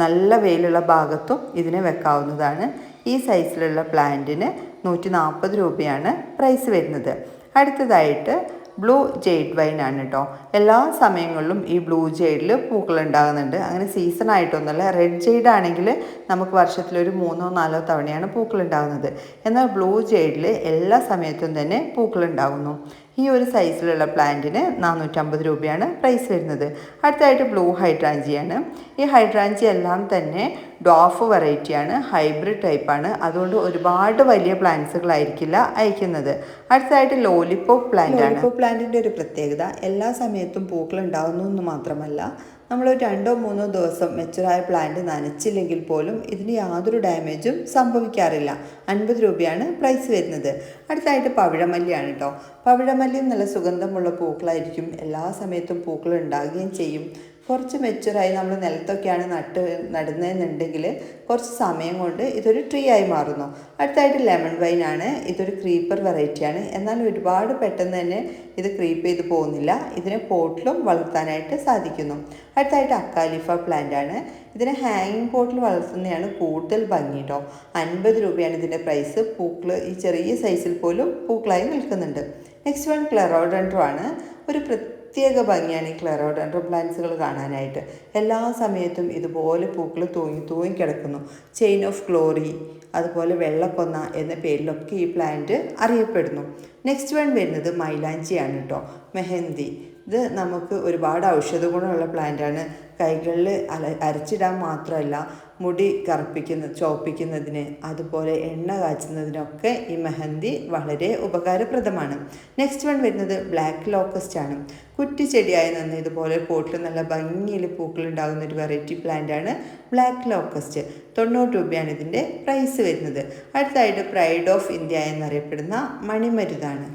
നല്ല വെയിലുള്ള ഭാഗത്തും ഇതിനെ വെക്കാവുന്നതാണ്. ഈ സൈസിലുള്ള പ്ലാന്റിന് 140 രൂപയാണ് പ്രൈസ് വരുന്നത്. അടുത്തതായിട്ട് ബ്ലൂ ജെയ്ഡ് വൈൻ ആണ് കേട്ടോ. എല്ലാ സമയങ്ങളിലും ഈ ബ്ലൂ ജെയ്ഡിൽ പൂക്കൾ ഉണ്ടാകുന്നുണ്ട്. അങ്ങനെ സീസൺ ആയിട്ടൊന്നുമല്ല. റെഡ് ജെയ്ഡ് ആണെങ്കിൽ നമുക്ക് വർഷത്തിലൊരു 3-4 തവണയാണ് പൂക്കൾ ഉണ്ടാകുന്നത്. എന്നാൽ ബ്ലൂ ജെയ്ഡിൽ എല്ലാ സമയത്തും തന്നെ പൂക്കൾ ഉണ്ടാകുന്നു. ഈ ഒരു സൈസിലുള്ള പ്ലാന്റിന് 450 രൂപയാണ് പ്രൈസ് വരുന്നത്. അടുത്തായിട്ട് ബ്ലൂ ഹൈഡ്രാഞ്ചിയാണ്. ഈ ഹൈഡ്രാഞ്ചി എല്ലാം തന്നെ ഡോഫ് വെറൈറ്റിയാണ്, ഹൈബ്രിഡ് ടൈപ്പാണ്. അതുകൊണ്ട് ഒരുപാട് വലിയ പ്ലാന്റ്സുകളായിരിക്കില്ല അയക്കുന്നത്. അടുത്തതായിട്ട് ലോലിപോപ്പ് പ്ലാന്റ് ആണ്. ലോലിപോപ്പ് പ്ലാന്റിൻ്റെ ഒരു പ്രത്യേകത എല്ലാ സമയത്തും പൂക്കൾ ഉണ്ടാകുന്നു എന്ന് മാത്രമല്ല, നമ്മൾ 2-3 ദിവസം മെച്ചുറായ പ്ലാന്റ് നനച്ചില്ലെങ്കിൽ പോലും ഇതിന് യാതൊരു ഡാമേജും സംഭവിക്കാറില്ല. 50 രൂപയാണ് പ്രൈസ് വരുന്നത്. അടുത്തായിട്ട് പവിഴമല്ലിയാണ് കേട്ടോ. പവിഴമല്ലിയും നല്ല സുഗന്ധമുള്ള പൂക്കളായിരിക്കും. എല്ലാ സമയത്തും പൂക്കൾ ഉണ്ടാകുകയും ചെയ്യും. കുറച്ച് മെച്ചുറായി നമ്മൾ നിലത്തൊക്കെയാണ് നടുന്നതെന്നുണ്ടെങ്കിൽ കുറച്ച് സമയം കൊണ്ട് ഇതൊരു ട്രീ ആയി മാറുന്നു. അടുത്തായിട്ട് ലെമൺ വൈനാണ്. ഇതൊരു ക്രീപ്പർ വെറൈറ്റിയാണ്. എന്നാൽ ഒരുപാട് പെട്ടെന്ന് തന്നെ ഇത് ക്രീപ്പ് ചെയ്ത് പോകുന്നില്ല. ഇതിനെ പോട്ടിലും വളർത്താനായിട്ട് സാധിക്കുന്നു. അടുത്തായിട്ട് അക്കാലിഫ പ്ലാന്റ് ആണ്. ഇതിനെ ഹാങ്ങിങ് പോട്ടിൽ വളർത്തുന്നതാണ് കൂടുതൽ ഭംഗി കേട്ടോ. 50 രൂപയാണ് ഇതിൻ്റെ പ്രൈസ്. പൂക്കൾ ഈ ചെറിയ സൈസിൽ പോലും പൂക്കളായി നിൽക്കുന്നുണ്ട്. നെക്സ്റ്റ് വൺ ക്ലെറോഡെൻഡ്രോ ആണ്. ഒരു പ്രത്യേക ഭംഗിയാണ് ഈ ക്ലെറോഡെൻഡ്രോ പ്ലാന്റ്സുകൾ കാണാനായിട്ട്. എല്ലാ സമയത്തും ഇതുപോലെ പൂക്കൾ തൂങ്ങി കിടക്കുന്നു. ചെയിൻ ഓഫ് ഗ്ലോറി, അതുപോലെ വെള്ളക്കൊന്ന എന്ന പേരിലൊക്കെ ഈ പ്ലാന്റ് അറിയപ്പെടുന്നു. നെക്സ്റ്റ് വൺ വരുന്നത് മൈലാഞ്ചിയാണ് കേട്ടോ. മെഹന്തി. ഇത് നമുക്ക് ഒരുപാട് ഔഷധ ഗുണമുള്ള പ്ലാന്റാണ്. കൈകളിൽ അരച്ചിടാൻ മാത്രമല്ല, മുടി ചോപ്പിക്കുന്നതിന് അതുപോലെ എണ്ണ കാച്ചുന്നതിനൊക്കെ ഈ മെഹന്തി വളരെ ഉപകാരപ്രദമാണ്. നെക്സ്റ്റ് വൺ വരുന്നത് ബ്ലാക്ക് ലോക്കസ്റ്റ് ആണ്. കുറ്റിച്ചെടിയായി നിന്ന് ഇതുപോലെ പോട്ടിൽ നല്ല ഭംഗിയിൽ പൂക്കൾ ഉണ്ടാകുന്ന ഒരു വെറൈറ്റി പ്ലാന്റാണ് ബ്ലാക്ക് ലോക്കസ്റ്റ്. 90 രൂപയാണ് ഇതിൻ്റെ പ്രൈസ് വരുന്നത്. അടുത്തായിട്ട് പ്രൈഡ് ഓഫ് ഇന്ത്യ എന്നറിയപ്പെടുന്ന മണിമരുതാണ്.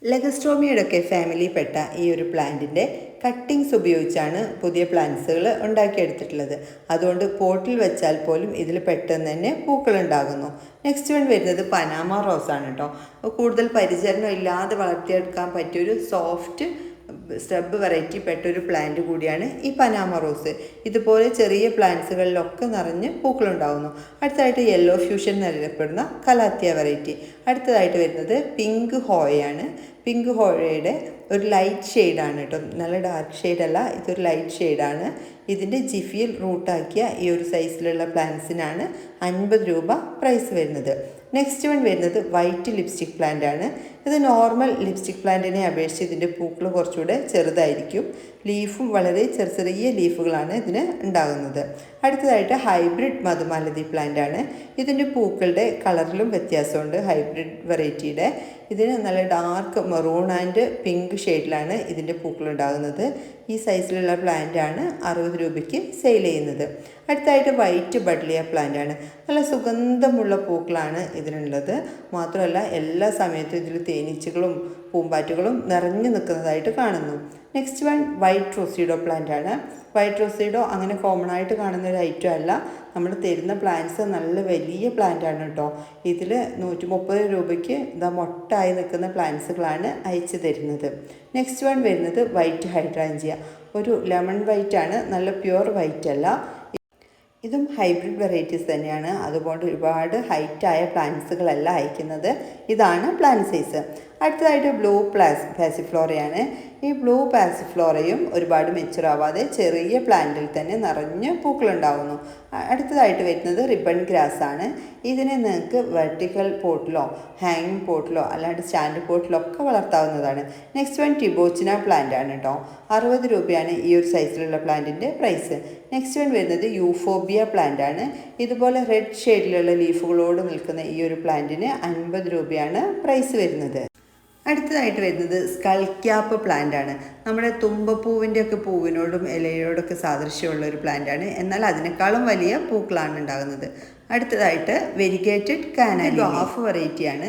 ലെഗസ്ട്രോമിയുടെ ഒക്കെ ഫാമിലിയിൽപ്പെട്ട ഈ ഒരു പ്ലാന്റിൻ്റെ കട്ടിങ്സ് ഉപയോഗിച്ചാണ് പുതിയ പ്ലാന്റ്സുകൾ ഉണ്ടാക്കിയെടുത്തിട്ടുള്ളത്. അതുകൊണ്ട് പോട്ടിൽ വെച്ചാൽ പോലും ഇതിൽ പെട്ടെന്ന് തന്നെ പൂക്കളുണ്ടാകുന്നു. നെക്സ്റ്റ് വൺ വരുന്നത് പനാമ റോസാണ് കേട്ടോ. കൂടുതൽ പരിചരണം ഇല്ലാതെ വളർത്തിയെടുക്കാൻ പറ്റിയൊരു സോഫ്റ്റ് സ്റ്റബ് വെറൈറ്റി പെട്ടൊരു പ്ലാന്റ് കൂടിയാണ് ഈ പനാമ റോസ്. ഇതുപോലെ ചെറിയ പ്ലാന്റ്സുകളിലൊക്കെ നിറഞ്ഞ് പൂക്കളുണ്ടാകുന്നു. അടുത്തതായിട്ട് യെല്ലോ ഫ്യൂഷൻ എന്നറിയപ്പെടുന്ന കലാത്തിയ വെറൈറ്റി. അടുത്തതായിട്ട് വരുന്നത് പിങ്ക് ഹോയയാണ്. പിങ്ക് ഹോയയുടെ ഒരു ലൈറ്റ് ഷെയ്ഡാണ് കേട്ടോ, നല്ല ഡാർക്ക് ഷെയ്ഡല്ല, ഇതൊരു ലൈറ്റ് ഷെയ്ഡാണ്. ഇതിൻ്റെ ജിഫിയിൽ റൂട്ടാക്കിയ ഈ ഒരു സൈസിലുള്ള പ്ലാന്റ്സിനാണ് 50 രൂപ പ്രൈസ് വരുന്നത്. നെക്സ്റ്റ് വൺ വരുന്നത് വൈറ്റ് ലിപ്സ്റ്റിക് പ്ലാന്റ് ആണ്. ഇത് നോർമൽ ലിപ്സ്റ്റിക് പ്ലാന്റിനെ അപേക്ഷിച്ച് ഇതിൻ്റെ പൂക്കൾ കുറച്ചുകൂടെ ചെറുതായിരിക്കും. ലീഫും വളരെ ചെറിയ ലീഫുകളാണ് ഇതിന് ഉണ്ടാകുന്നത്. അടുത്തതായിട്ട് ഹൈബ്രിഡ് മധുമാലതി പ്ലാന്റ് ആണ്. ഇതിൻ്റെ പൂക്കളുടെ കളറിലും വ്യത്യാസമുണ്ട്. ഹൈബ്രിഡ് വെറൈറ്റിയുടെ ഇതിന് നല്ല ഡാർക്ക് മെറൂൺ ആൻഡ് പിങ്ക് ഷെയ്ഡിലാണ് ഇതിൻ്റെ പൂക്കൾ ഉണ്ടാകുന്നത്. ഈ സൈസിലുള്ള പ്ലാന്റ് ആണ് 60 രൂപയ്ക്ക് സെയിൽ ചെയ്യുന്നത്. അടുത്തായിട്ട് വൈറ്റ് ബഡ്ലിയ പ്ലാന്റ് ആണ്. നല്ല സുഗന്ധമുള്ള പൂക്കളാണ് ഇതിനുള്ളത്. മാത്രമല്ല എല്ലാ സമയത്തും ഇതിൽ തേനീച്ചകളും പൂമ്പാറ്റുകളും നിറഞ്ഞു നിൽക്കുന്നതായിട്ട് കാണുന്നു. നെക്സ്റ്റ് വൺ വൈറ്റ് റോസിഡോ പ്ലാന്റ് ആണ്. വൈറ്റ് റോസിഡോ അങ്ങനെ കോമൺ ആയിട്ട് കാണുന്ന ഒരു ഐറ്റം അല്ല. നമ്മൾ തരുന്ന പ്ലാന്റ്സ് നല്ല വലിയ പ്ലാന്റ് ആണ് കേട്ടോ. ഇതിൽ 130 രൂപയ്ക്ക് ഇതാ മൊട്ടായി നിൽക്കുന്ന പ്ലാന്റ്സുകളാണ് അയച്ചു തരുന്നത്. നെക്സ്റ്റ് വൺ വരുന്നത് വൈറ്റ് ഹൈഡ്രാഞ്ചിയ. ഒരു ലെമൺ വൈറ്റ് ആണ്, നല്ല പ്യുവർ വൈറ്റ് അല്ല. ഇതും ഹൈബ്രിഡ് വെറൈറ്റീസ് തന്നെയാണ്. അതുകൊണ്ട് ഒരുപാട് ഹൈറ്റായ പ്ലാന്റ്സുകളല്ല അയക്കുന്നത്. ഇതാണ് പ്ലാന്റ് സൈസ്. അടുത്തതായിട്ട് ബ്ലൂ പാസിഫ്ലോറയാണ്. ഈ ബ്ലൂ പാസിഫ്ലോറയും ഒരുപാട് മെച്ചുറാവാതെ ചെറിയ പ്ലാന്റിൽ തന്നെ നിറഞ്ഞ് പൂക്കളുണ്ടാവുന്നു. അടുത്തതായിട്ട് വരുന്നത് റിബൺ ഗ്രാസ് ആണ്. ഇതിനെ നിങ്ങൾക്ക് വെർട്ടിക്കൽ പോട്ടിലോ ഹാങ്ങിങ് പോട്ടിലോ അല്ലാണ്ട് സ്റ്റാൻഡ് പോട്ടിലോ ഒക്കെ വളർത്താവുന്നതാണ്. നെക്സ്റ്റ് വൺ ടിബോച്ചിന പ്ലാന്റ് ആണ് കേട്ടോ. 60 രൂപയാണ് ഈ ഒരു സൈസിലുള്ള പ്ലാന്റിൻ്റെ പ്രൈസ്. നെക്സ്റ്റ് വൺ വരുന്നത് യൂഫോബിയ പ്ലാന്റ് ആണ്. ഇതുപോലെ റെഡ് ഷെയ്ഡിലുള്ള ലീഫുകളോട് നിൽക്കുന്ന ഈ ഒരു പ്ലാന്റിന് 50 രൂപയാണ് പ്രൈസ് വരുന്നത്. അടുത്തതായിട്ട് വരുന്നത് സ്കൾ ക്യാപ്പ് പ്ലാന്റ് ആണ്. നമ്മുടെ തുമ്പപ്പൂവിൻ്റെ ഒക്കെ പൂവിനോടും ഇലയോടൊക്കെ സാദൃശ്യമുള്ള ഒരു പ്ലാന്റ് ആണ്. എന്നാൽ അതിനേക്കാളും വലിയ പൂക്കളാണ് ഉണ്ടാകുന്നത്. അടുത്തതായിട്ട് വെരിഗേറ്റഡ് കാനാലി ഹാഫ് വെറൈറ്റിയാണ്.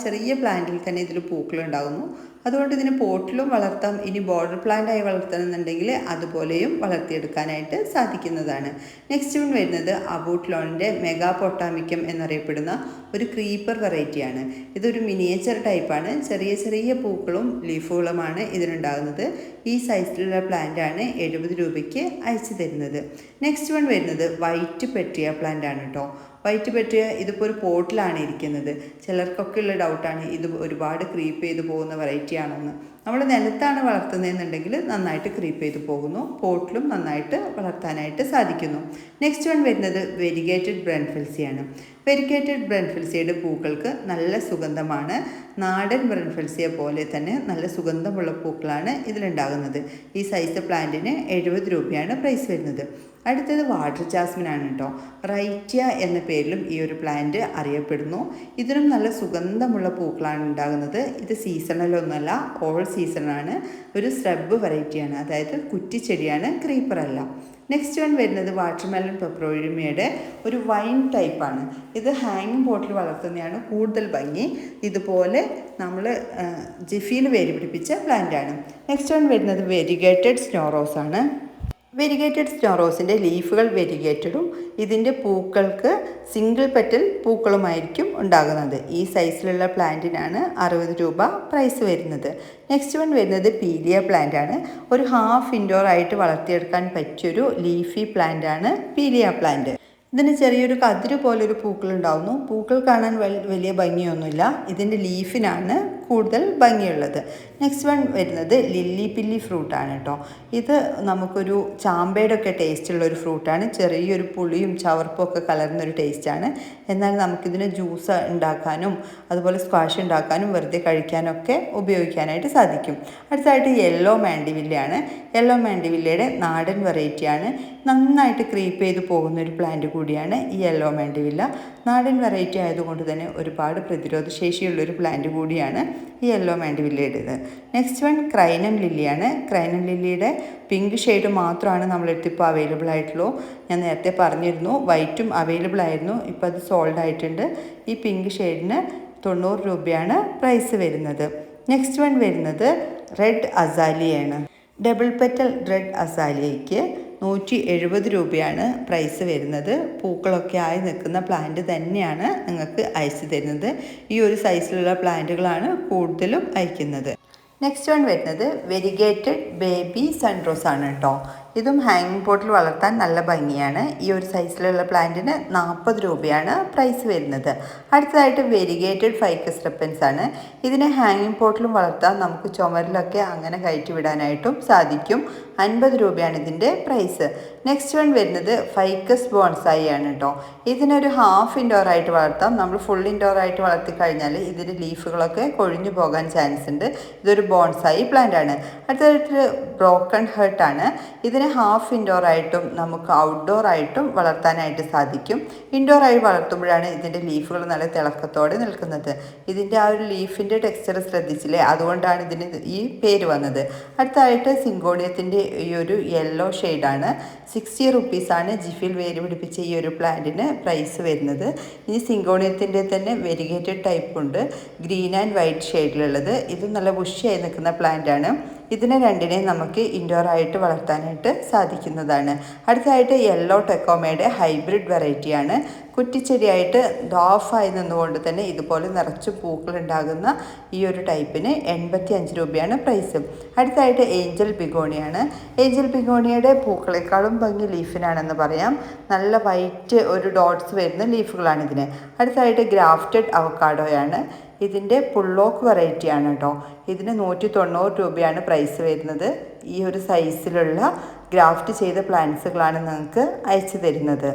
ചെറിയ പ്ലാന്റിൽ തന്നെ ഇതിൽ പൂക്കളുണ്ടാകുന്നു. അതുകൊണ്ട് ഇതിന് പോട്ടിലും വളർത്താം. ഇനി ബോർഡർ പ്ലാന്റായി വളർത്തണമെന്നുണ്ടെങ്കിൽ അതുപോലെയും വളർത്തിയെടുക്കാനായിട്ട് സാധിക്കുന്നതാണ്. നെക്സ്റ്റ് വൺ വരുന്നത് അബൂട്ട്ലോണിൻ്റെ മെഗാ പൊട്ടാമിക്കം എന്നറിയപ്പെടുന്ന ഒരു ക്രീപ്പർ വെറൈറ്റിയാണ്. ഇതൊരു മിനിയേച്ചർ ടൈപ്പാണ്. ചെറിയ പൂക്കളും ലീഫുകളുമാണ് ഇതിനുണ്ടാകുന്നത്. ഈ സൈസിലുള്ള പ്ലാന്റാണ് 70 രൂപയ്ക്ക് അയച്ചു തരുന്നത്. നെക്സ്റ്റ് വൺ വരുന്നത് വൈറ്റ് പെട്രിയ പ്ലാന്റ് ആണ് കേട്ടോ. വൈറ്റ് പെട്രിയ ഇതിപ്പോൾ ഒരു പോട്ടിലാണ് ഇരിക്കുന്നത്. ചിലർക്കൊക്കെ ഉള്ള ഡൗട്ടാണ് ഇത് ഒരുപാട് ക്രീപ്പ് ചെയ്ത് പോകുന്ന വെറൈറ്റി ആണോന്ന്. നമ്മൾ നിലത്താണ് വളർത്തുന്നതെന്നുണ്ടെങ്കിൽ നന്നായിട്ട് ക്രീപ്പ് ചെയ്ത് പോകുന്നു. പോട്ടിലും നന്നായിട്ട് വളർത്താനായിട്ട് സാധിക്കുന്നു. നെക്സ്റ്റ് വൺ വരുന്നത് വെരിഗേറ്റഡ് ബ്രൺഫെൽസിയാണ്. വെരിഗേറ്റഡ് ബ്രൺഫെൽസിയുടെ പൂക്കൾക്ക് നല്ല സുഗന്ധമാണ്. നാടൻ ബ്രൺഫെൽസിയെ പോലെ തന്നെ നല്ല സുഗന്ധമുള്ള പൂക്കളാണ് ഇതിലുണ്ടാകുന്നത്. ഈ സൈസ് പ്ലാന്റിന് 70 രൂപയാണ് പ്രൈസ് വരുന്നത്. അടുത്തത് വാട്ടർ ജാസ്മിൻ ആണ് കേട്ടോ. റൈറ്റ്യ എന്ന പേരിലും ഈ ഒരു പ്ലാന്റ് അറിയപ്പെടുന്നു. ഇതിനും നല്ല സുഗന്ധമുള്ള പൂക്കളാണ് ഉണ്ടാകുന്നത്. ഇത് സീസണലൊന്നുമല്ല, ഓൾ സീസണാണ്. ഒരു സ്രബ് വെറൈറ്റിയാണ്, അതായത് കുറ്റിച്ചെടിയാണ്, ക്രീപ്പർ അല്ല. നെക്സ്റ്റ് വൺ വരുന്നത് വാട്ടർമെലൺ പെപ്പറോയിമയുടെ ഒരു വൈൻ ടൈപ്പാണ്. ഇത് ഹാങ്ങിങ് പോട്ടിൽ വളർത്തുന്നതാണ് കൂടുതൽ ഭംഗി. ഇതുപോലെ നമ്മൾ ജിഫിയിൽ വേര് പിടിപ്പിച്ച പ്ലാന്റാണ്. നെക്സ്റ്റ് വൺ വരുന്നത് വെരിഗേറ്റഡ് സ്നോറോസ് ആണ്. വെരിഗേറ്റഡ് സ്നോറോസിൻ്റെ ലീഫുകൾ വെരിഗേറ്റഡും ഇതിൻ്റെ പൂക്കൾക്ക് സിംഗിൾ പെറ്റൽ പൂക്കളുമായിരിക്കും ഉണ്ടാകുന്നത്. ഈ സൈസിലുള്ള പ്ലാന്റിനാണ് 60 രൂപ പ്രൈസ് വരുന്നത്. നെക്സ്റ്റ് വൺ വരുന്നത് പീലിയ പ്ലാന്റ് ആണ്. ഒരു ഹാഫ് ഇൻഡോർ ആയിട്ട് വളർത്തിയെടുക്കാൻ പറ്റിയൊരു ലീഫി പ്ലാന്റ് ആണ് പീലിയ പ്ലാന്റ്. ഇതിന് ചെറിയൊരു കതിര് പോലൊരു പൂക്കളുണ്ടാവുന്നു. പൂക്കൾ കാണാൻ വലിയ ഭംഗിയൊന്നുമില്ല. ഇതിൻ്റെ ലീഫിനാണ് കൂടുതൽ ഭംഗിയുള്ളത്. നെക്സ്റ്റ് വൺ വരുന്നത് ലില്ലി പില്ലി ഫ്രൂട്ടാണ് കേട്ടോ. ഇത് നമുക്കൊരു ചാമ്പയുടെ ഒക്കെ ടേസ്റ്റുള്ളൊരു ഫ്രൂട്ടാണ്. ചെറിയൊരു പുളിയും ചവർപ്പും ഒക്കെ കലർന്നൊരു ടേസ്റ്റാണ്. എന്നാൽ നമുക്കിതിന് ജ്യൂസ് ഉണ്ടാക്കാനും അതുപോലെ സ്ക്വാഷ് ഉണ്ടാക്കാനും വെറുതെ കഴിക്കാനൊക്കെ ഉപയോഗിക്കാനായിട്ട് സാധിക്കും. അടുത്തതായിട്ട് യെല്ലോ മാൻഡിവില്ലയാണ്. യെല്ലോ മാൻഡിവില്ലയുടെ നാടൻ വെറൈറ്റിയാണ്. നന്നായിട്ട് ക്രീപ്പ് ചെയ്ത് പോകുന്നൊരു പ്ലാന്റ് കൂടിയാണ് ഈ യെല്ലോ മാൻഡിവില്ല. നാടൻ വെറൈറ്റി ആയതുകൊണ്ട് തന്നെ ഒരുപാട് പ്രതിരോധ ശേഷിയുള്ളൊരു പ്ലാന്റ് കൂടിയാണ് ഈ യെല്ലോ മാൻഡിവില്ലയുടേത്. നെക്സ്റ്റ് വൺ ക്രൈനം ലില്ലിയാണ്. ക്രൈനം ലില്ലിയുടെ പിങ്ക് ഷെയ്ഡ് മാത്രമാണ് നമ്മളെടുത്ത് ഇപ്പോൾ അവൈലബിൾ ആയിട്ടുള്ളൂ. ഞാൻ നേരത്തെ പറഞ്ഞിരുന്നു വൈറ്റും അവൈലബിൾ ആയിരുന്നു, ഇപ്പോൾ അത് സോൾഡ് ആയിട്ടുണ്ട്. ഈ പിങ്ക് ഷെയ്ഡിന് 90 രൂപയാണ് പ്രൈസ് വരുന്നത്. നെക്സ്റ്റ് വൺ വരുന്നത് റെഡ് അസാലിയാണ്. ഡബിൾ പെറ്റൽ റെഡ് അസാലിയയ്ക്ക് 170 രൂപയാണ് പ്രൈസ് വരുന്നത്. പൂക്കളൊക്കെ ആയി നിൽക്കുന്ന പ്ലാന്റ് തന്നെയാണ് നിങ്ങൾക്ക് അയച്ചു തരുന്നത്. ഈ ഒരു സൈസിലുള്ള പ്ലാന്റുകളാണ് കൂടുതലും അയക്കുന്നത്. നെക്സ്റ്റ് വൺ വരുന്നത് വെരിഗേറ്റഡ് ബേബി സൺറോസ് ആണ് കേട്ടോ. ഇതും ഹാങ്ങിങ് പോട്ടിൽ വളർത്താൻ നല്ല ഭംഗിയാണ്. ഈ ഒരു സൈസിലുള്ള പ്ലാന്റിന് 40 രൂപയാണ് പ്രൈസ് വരുന്നത്. അടുത്തതായിട്ട് വെരിഗേറ്റഡ് ഫൈക്കസ് റെപ്പൻസ് ആണ്. ഇതിനെ ഹാങ്ങിങ് പോട്ടിലും വളർത്താൻ, നമുക്ക് ചുമരിലൊക്കെ അങ്ങനെ കയറ്റി വിടാനായിട്ടും സാധിക്കും. 50 രൂപയാണ് ഇതിൻ്റെ പ്രൈസ്. നെക്സ്റ്റ് വൺ വരുന്നത് ഫൈക്കസ് ബോൺസായി ആണ് കേട്ടോ. ഇതിനൊരു ഹാഫ് ഇൻഡോർ ആയിട്ട് വളർത്താം. നമ്മൾ ഫുൾ ഇൻഡോർ ആയിട്ട് വളർത്തി കഴിഞ്ഞാൽ ഇതിൻ്റെ ലീഫുകളൊക്കെ കൊഴിഞ്ഞു പോകാൻ ചാൻസ് ഉണ്ട്. ഇതൊരു ബോൺസായി പ്ലാന്റ് ആണ്. അടുത്തതായിട്ട് ബ്രോക്കൺ ഹേർട്ട് ആണ്. ഇതിന് ഹാഫ് ഇൻഡോർ ആയിട്ടും നമുക്ക് ഔട്ട്ഡോർ ആയിട്ടും വളർത്താനായിട്ട് സാധിക്കും. ഇൻഡോർ ആയി വളർത്തുമ്പോഴാണ് ഇതിൻ്റെ ലീഫുകൾ നല്ല തിളക്കത്തോടെ നിൽക്കുന്നത്. ഇതിൻ്റെ ആ ഒരു ലീഫിൻ്റെ ടെക്സ്ചർ ശ്രദ്ധിച്ചില്ലേ, അതുകൊണ്ടാണ് ഇതിന് ഈ പേര് വന്നത്. അടുത്തതായിട്ട് സിങ്കോണിയത്തിൻ്റെ ഈ ഒരു യെല്ലോ ഷെയ്ഡാണ്. 60 റുപ്പീസാണ് ജിഫിൽ വേര് പിടിപ്പിച്ച ഈ ഒരു പ്ലാന്റിന് പ്രൈസ് വരുന്നത്. ഇനി സിങ്കോണിയത്തിൻ്റെ തന്നെ വെരിഗേറ്റഡ് ടൈപ്പ് ഉണ്ട്, ഗ്രീൻ ആൻഡ് വൈറ്റ് ഷെയ്ഡിലുള്ളത്. ഇത് നല്ല ബുഷിയായി നിൽക്കുന്ന പ്ലാന്റാണ്. ഇതിനെ രണ്ടിനെയും നമുക്ക് ഇൻഡോർ ആയിട്ട് വളർത്താനായിട്ട് സാധിക്കുന്നതാണ്. അടുത്തതായിട്ട് യെല്ലോ ടെക്കോമയുടെ ഹൈബ്രിഡ് വെറൈറ്റിയാണ്. കുറ്റിച്ചെടിയായിട്ട് ഡോഫായി നിന്നുകൊണ്ട് തന്നെ ഇതുപോലെ നിറച്ച് പൂക്കൾ ഉണ്ടാകുന്ന ഈ ഒരു ടൈപ്പിന് 85 രൂപയാണ് പ്രൈസ്. അടുത്തതായിട്ട് ഏഞ്ചൽ ബിഗോണിയാണ്. ഏഞ്ചൽ ബിഗോണിയുടെ പൂക്കളെക്കാളും ഭംഗി ലീഫിനാണെന്ന് പറയാം. നല്ല വൈറ്റ് ഒരു ഡോട്ട്സ് വരുന്ന ലീഫുകളാണ് ഇതിന്. അടുത്തതായിട്ട് ഗ്രാഫ്റ്റഡ് അവക്കാഡോയാണ്. ഇതിൻ്റെ പുള്ളോക്ക് വെറൈറ്റിയാണ് കേട്ടോ. ഇതിന് 190 രൂപയാണ് പ്രൈസ് വരുന്നത്. ഈ ഒരു സൈസിലുള്ള ഗ്രാഫ്റ്റ് ചെയ്ത പ്ലാന്റ്സുകളാണ് നിങ്ങൾക്ക് അയച്ചു തരുന്നത്.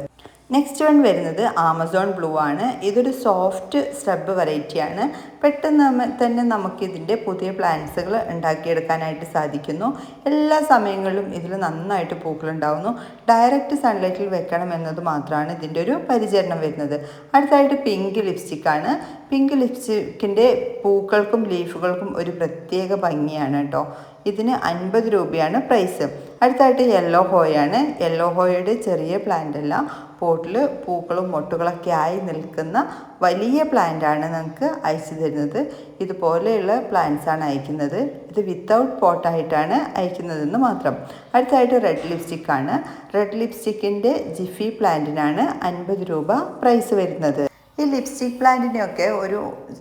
നെക്സ്റ്റ് വൺ വരുന്നത് ആമസോൺ ബ്ലൂ ആണ്. ഇതൊരു സോഫ്റ്റ് സ്രബ് വെറൈറ്റിയാണ്. പെട്ടെന്ന് തന്നെ നമുക്കിതിൻ്റെ പുതിയ പ്ലാന്റ്സുകൾ ഉണ്ടാക്കിയെടുക്കാനായിട്ട് സാധിക്കുന്നു. എല്ലാ സമയങ്ങളിലും ഇതിൽ നന്നായിട്ട് പൂക്കളുണ്ടാവുന്നു. ഡയറക്റ്റ് സൺലൈറ്റിൽ വെക്കണം എന്നത് മാത്രമാണ് ഇതിൻ്റെ ഒരു പരിചരണം വരുന്നത്. അടുത്തായിട്ട് പിങ്ക് ലിപ്സ്റ്റിക്കാണ്. പിങ്ക് ലിപ്സ്റ്റിക്കിൻ്റെ പൂക്കൾക്കും ലീഫുകൾക്കും ഒരു പ്രത്യേക ഭംഗിയാണ് കേട്ടോ. ഇതിന് 50 രൂപയാണ് പ്രൈസ്. അടുത്തായിട്ട് യെല്ലോ ഹോയാണ്. യെല്ലോ ഹോയുടെ ചെറിയ പ്ലാന്റ് അല്ല, പോട്ടിൽ പൂക്കളും മൊട്ടുകളൊക്കെ ആയി നിൽക്കുന്ന വലിയ പ്ലാന്റാണ് നമുക്ക് അയച്ചു തരുന്നത്. ഇതുപോലെയുള്ള പ്ലാന്റ്സാണ് അയക്കുന്നത്. ഇത് വിത്തൗട്ട് പോട്ടായിട്ടാണ് അയക്കുന്നതെന്ന് മാത്രം. അടുത്തായിട്ട് റെഡ് ലിപ്സ്റ്റിക്കാണ്. റെഡ് ലിപ്സ്റ്റിക്കിൻ്റെ ജിഫി പ്ലാന്റിനാണ് 50 രൂപ പ്രൈസ് വരുന്നത്. ഈ ലിപ്സ്റ്റിക് പ്ലാന്റിനെയൊക്കെ ഒരു